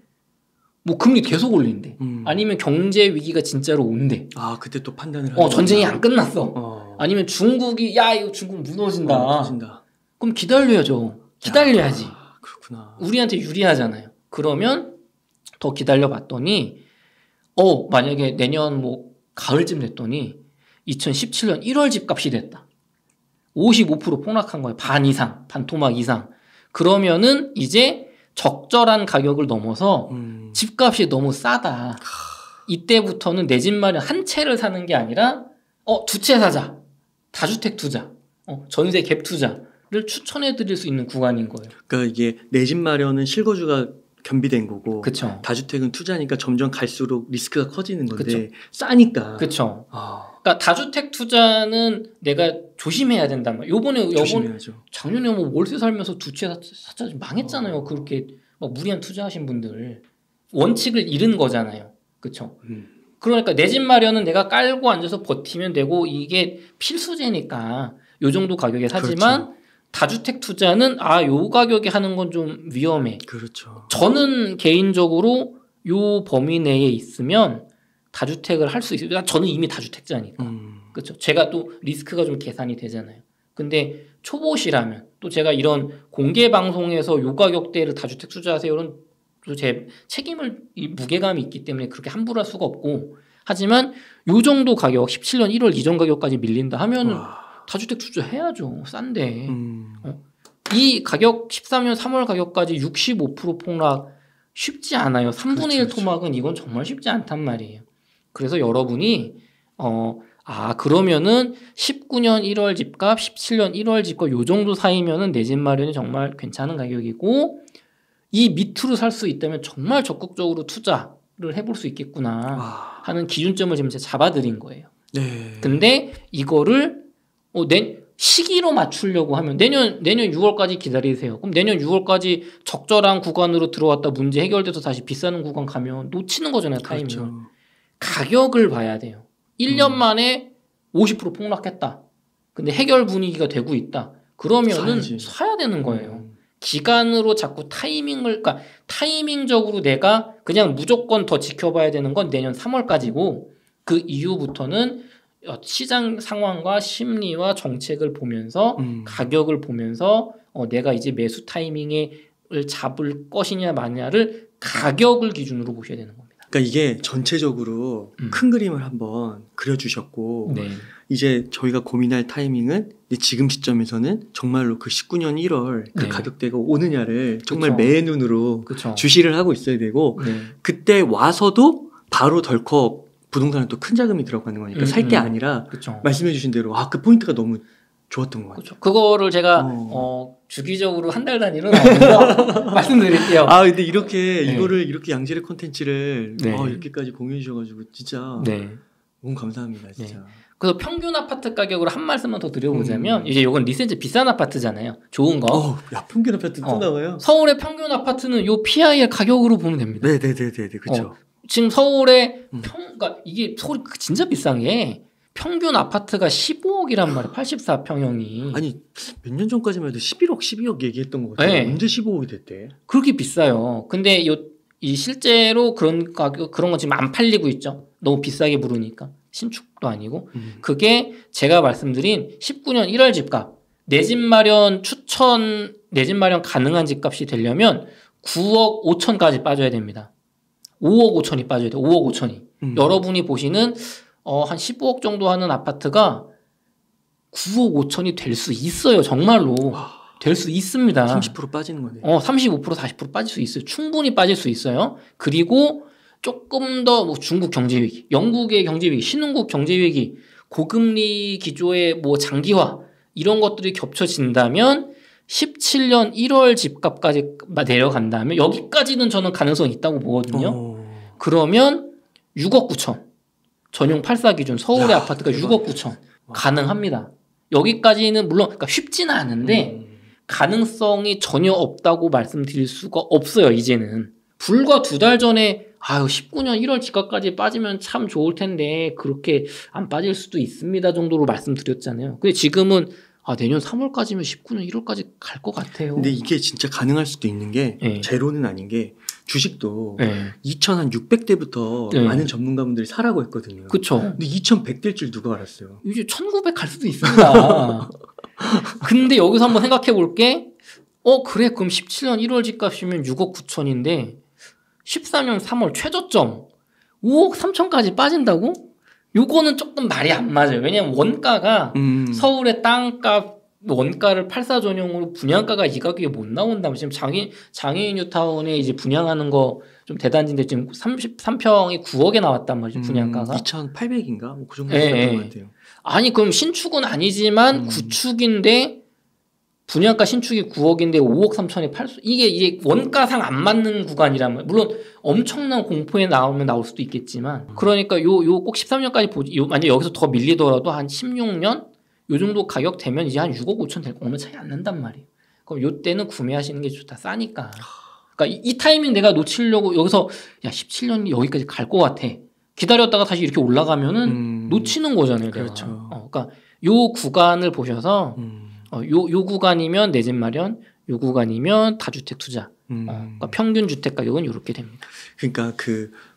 뭐 금리 계속 올린대. 아니면 경제 위기가 진짜로 온대. 그때 또 판단을 하는 전쟁이 안 끝났어. 아니면 중국이 이거 중국 무너진다. 그럼 기다려야죠. 기다려야지. 그렇구나. 우리한테 유리하잖아요. 그러면 더 기다려봤더니 만약에 내년 뭐 가을쯤 됐더니 2017년 1월 집값이 됐다. 55% 폭락한 거예요. 반 이상, 반토막 이상. 그러면은 이제 적절한 가격을 넘어서 집값이 너무 싸다. 이때부터는 내 집 마련 한 채를 사는 게 아니라 2채 사자. 다주택 투자. 전세 갭 투자를 추천해 드릴 수 있는 구간인 거예요. 그러니까 이게 내 집 마련은 실거주가 겸비된 거고 그쵸. 다주택은 투자니까 점점 갈수록 리스크가 커지는 건데 그쵸. 싸니까. 그렇죠. 그러니까 다주택 투자는 내가 조심해야 된단 말이에요. 요번에 작년에 뭐 월세 살면서 2채 샀자 망했잖아요. 그렇게 막 무리한 투자하신 분들 원칙을 잃은 거잖아요. 그렇죠. 그러니까 내 집 마련은 내가 깔고 앉아서 버티면 되고 이게 필수제니까 요 정도 가격에 사지만 그렇죠. 다주택 투자는 요 가격에 하는 건 좀 위험해. 그렇죠. 저는 개인적으로 요 범위 내에 있으면 다주택을 할 수 있어요. 저는 이미 다주택자니까. 그렇죠. 제가 또 리스크가 좀 계산이 되잖아요. 근데 초보시라면 또 제가 이런 공개 방송에서 요 가격대를 다주택 투자하세요는 또 제 책임을 무게감이 있기 때문에 그렇게 함부로 할 수가 없고 하지만 요 정도 가격 17년 1월 이전 가격까지 밀린다 하면은 다주택 투자 해야죠. 싼데. 이 가격 13년 3월 가격까지 65% 폭락 쉽지 않아요. 3분의 1 토막은 이건 정말 쉽지 않단 말이에요. 그래서 여러분이 그러면은 19년 1월 집값, 17년 1월 집값 요 정도 사이면은 내 집 마련이 정말 괜찮은 가격이고 이 밑으로 살 수 있다면 정말 적극적으로 투자를 해볼 수 있겠구나 하는 기준점을 지금 제가 잡아드린 거예요. 네. 근데 이거를 시기로 맞추려고 하면 내년 6월까지 기다리세요. 그럼 내년 6월까지 적절한 구간으로 들어왔다 문제 해결돼서 다시 비싸는 구간 가면 놓치는 거잖아요. 타이밍을. 그렇죠. 가격을 봐야 돼요. 1년 만에 50% 폭락했다. 근데 해결 분위기가 되고 있다. 그러면은 사야 되는 거예요. 기간으로 자꾸 타이밍적으로 내가 그냥 무조건 더 지켜봐야 되는 건 내년 3월까지고 그 이후부터는 시장 상황과 심리와 정책을 보면서 가격을 보면서 내가 이제 매수 타이밍을 잡을 것이냐 마냐를 가격을 기준으로 보셔야 되는 겁니다. 그러니까 이게 전체적으로 큰 그림을 한번 그려주셨고 네. 이제 저희가 고민할 타이밍은 지금 시점에서는 정말로 그 19년 1월 그 네. 가격대가 오느냐를 정말 그쵸. 매의 눈으로 그렇죠. 주시를 하고 있어야 되고 네. 그때 와서도 바로 덜컥 부동산은 또 큰 자금이 들어가는 거니까 살 게 아니라 그렇죠. 말씀해 주신 대로 그 포인트가 너무 좋았던 것 같아요. 그렇죠. 그거를 제가 주기적으로 한 달 단위로 나오면서 말씀드릴게요. 근데 이렇게 네. 이거를 이렇게 양질의 콘텐츠를 네. 이렇게까지 공유해 주셔가지고 진짜 네. 너무 감사합니다, 진짜. 그래서 평균 아파트 가격으로 한 말씀만 더 드려보자면 이제 이건 리센즈 비싼 아파트잖아요. 좋은 거. 야, 평균 아파트 또 나와요? 서울의 평균 아파트는 요 PIR 가격으로 보면 됩니다. 네, 그렇죠. 지금 서울의 그러니까 이게 서울이 진짜 비싼 게 평균 아파트가 15억이란 말이에요. 84평형이. 아니 몇 년 전까지만 해도 11억, 12억 얘기했던 것 같아요. 네. 언제 15억이 됐대? 그렇게 비싸요. 근데 이 실제로 그런 가격 그런 건 지금 안 팔리고 있죠. 너무 비싸게 부르니까 신축도 아니고 그게 제가 말씀드린 19년 1월 집값 내 집 마련 추천 내 집 마련 가능한 집값이 되려면 9억 5천까지 빠져야 됩니다. 5억 5천이 빠져야 돼요. 5억 5천이. 여러분이 보시는 한 15억 정도 하는 아파트가 9억 5천이 될 수 있어요. 정말로. 될 수 있습니다. 30% 빠지는 거네. 35% 40% 빠질 수 있어요. 충분히 빠질 수 있어요. 그리고 조금 더 중국 경제 위기, 영국의 경제 위기, 신흥국 경제 위기, 고금리 기조의 장기화 이런 것들이 겹쳐진다면 17년 1월 집값까지 내려간다면 여기까지는 저는 가능성이 있다고 보거든요. 그러면 6억 9천 전용 84 기준 서울의 아파트가 6억 9천 가능합니다. 여기까지는 물론 그러니까 쉽지는 않은데 가능성이 전혀 없다고 말씀드릴 수가 없어요. 이제는 불과 2달 전에 19년 1월 집값까지 빠지면 참 좋을 텐데 그렇게 안 빠질 수도 있습니다 정도로 말씀드렸잖아요. 근데 지금은 내년 3월까지면 19년 1월까지 갈 것 같아요. 근데 이게 진짜 가능할 수도 있는 게 제로는 아닌 게 주식도 2,600대부터 많은 전문가분들이 사라고 했거든요. 그렇죠. 근데 2,100대일 줄 누가 알았어요? 이제 1,900 갈 수도 있습니다. 근데 여기서 한번 생각해 볼게. 그래 그럼 17년 1월 집값이면 6억 9천인데 14년 3월 최저점 5억 3천까지 빠진다고? 요거는 조금 말이 안 맞아요. 왜냐면 원가가 서울의 땅값 원가를 84 전용으로 분양가가 이 가격에 못 나온다면 지금 장애인 뉴타운에 이제 분양하는 거 좀 대단지인데 지금 33평이 9억에 나왔단 말이죠. 분양가가 2,800인가 그 정도 됐던 것 같아요. 아니 그럼 신축은 아니지만 구축인데 분양가 신축이 9억인데 5억 3천에 이게 원가상 안 맞는 구간이라면 물론 엄청난 공포에 나올 수도 있겠지만 그러니까 요 꼭 13년까지 만약 여기서 더 밀리더라도 한 16년 요 정도 가격 되면 이제 한 6억 5천 될 거 어느 차이 안 난단 말이에요. 그럼 요 때는 구매하시는 게 좋다. 싸니까. 그러니까 이 타이밍 내가 놓치려고 여기서 17년이 여기까지 갈 것 같아. 기다렸다가 다시 이렇게 올라가면은 놓치는 거잖아요. 그렇죠. 그러니까 요 구간을 보셔서 요 구간이면 내 집 마련, 요 구간이면 다주택 투자. 그러니까 평균 주택 가격은 이렇게 됩니다. 그러니까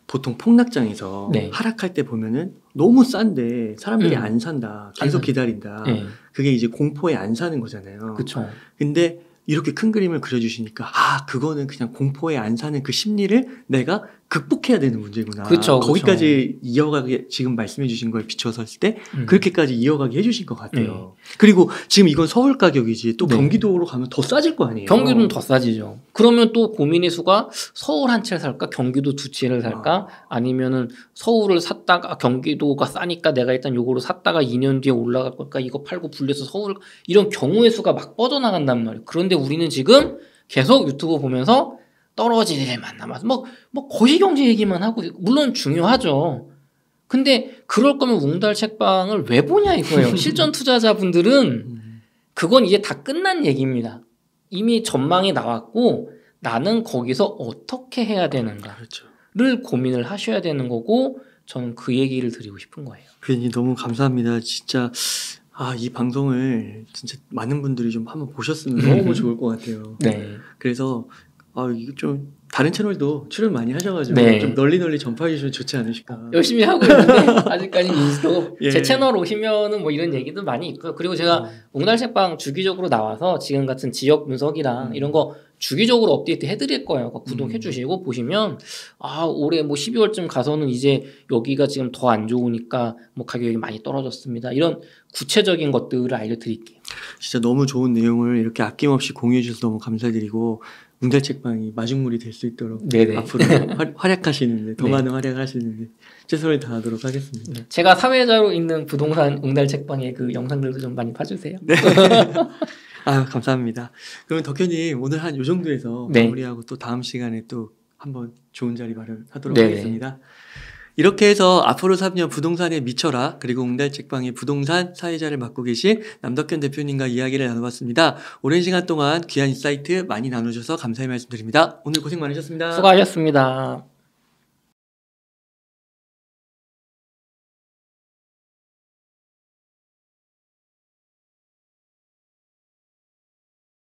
보통 폭락장에서 하락할 때 보면은 너무 싼데 사람들이 안 산다. 계속 기다린다. 그게 이제 공포에 안 사는 거잖아요. 그렇죠. 근데 이렇게 큰 그림을 그려주시니까 그거는 그냥 공포에 안 사는 그 심리를 내가 극복해야 되는 문제구나. 그쵸, 거기까지 이어가게 지금 말씀해 주신 거에 비춰서 했을 때 그렇게까지 이어가게 해주신 것 같아요. 그리고 지금 이건 서울 가격이지 또 경기도로 가면 더 싸질 거 아니에요. 경기도는 더 싸지죠. 그러면 또 고민의 수가 서울 한 채를 살까 경기도 두 채를 살까 아니면은 서울을 샀다가 경기도가 싸니까 내가 일단 요거로 샀다가 2년 뒤에 올라갈 걸까 이거 팔고 불려서 서울 이런 경우의 수가 막 뻗어나간단 말이에요. 그런데 우리는 지금 계속 유튜브 보면서 떨어지는 일만 남아서 뭐 거시 경제 얘기만 하고 물론 중요하죠. 근데 그럴 거면 웅달 책방을 왜 보냐 이거예요. 실전 투자자분들은 그건 이제 다 끝난 얘기입니다. 이미 전망이 나왔고 나는 거기서 어떻게 해야 되는가를 고민을 하셔야 되는 거고 저는 그 얘기를 드리고 싶은 거예요. 괜히 너무 감사합니다. 진짜 이 방송을 진짜 많은 분들이 좀 한번 보셨으면 너무 좋을 것 같아요. 네. 그래서 이거 좀 다른 채널도 출연 많이 하셔가지고 네. 좀 널리 전파해 주시면 좋지 않으실까. 열심히 하고 있는데 아직까지 인지도 예. 제 채널 오시면은 뭐 이런 얘기도 많이 있고요. 그리고 제가 웅달책방 주기적으로 나와서 지금 같은 지역 분석이랑 이런 거 주기적으로 업데이트 해드릴 거예요. 그러니까 구독해 주시고 보시면 아 올해 뭐 12월쯤 가서는 이제 여기가 지금 더 안 좋으니까 뭐 가격이 많이 떨어졌습니다. 이런 구체적인 것들을 알려드릴게요. 진짜 너무 좋은 내용을 이렇게 아낌없이 공유해 주셔서 너무 감사드리고 웅달책방이 마중물이 될 수 있도록 네네. 앞으로 활약하시는데 더 네. 많은 활약하시는데 최선을 다하도록 하겠습니다. 제가 사회자로 있는 부동산 웅달책방의 그 영상들도 좀 많이 봐주세요. 네. 아 감사합니다. 그러면 덕현님 오늘 한 요 정도에서 네. 마무리하고 또 다음 시간에 또 한번 좋은 자리 마련하도록 네네. 하겠습니다. 이렇게 해서 앞으로 3년 부동산에 미쳐라 그리고 웅달책방의 부동산 사회자를 맡고 계신 남덕현 대표님과 이야기를 나눠봤습니다. 오랜 시간 동안 귀한 인사이트 많이 나눠주셔서 감사의 말씀드립니다. 오늘 고생 많으셨습니다. 수고하셨습니다.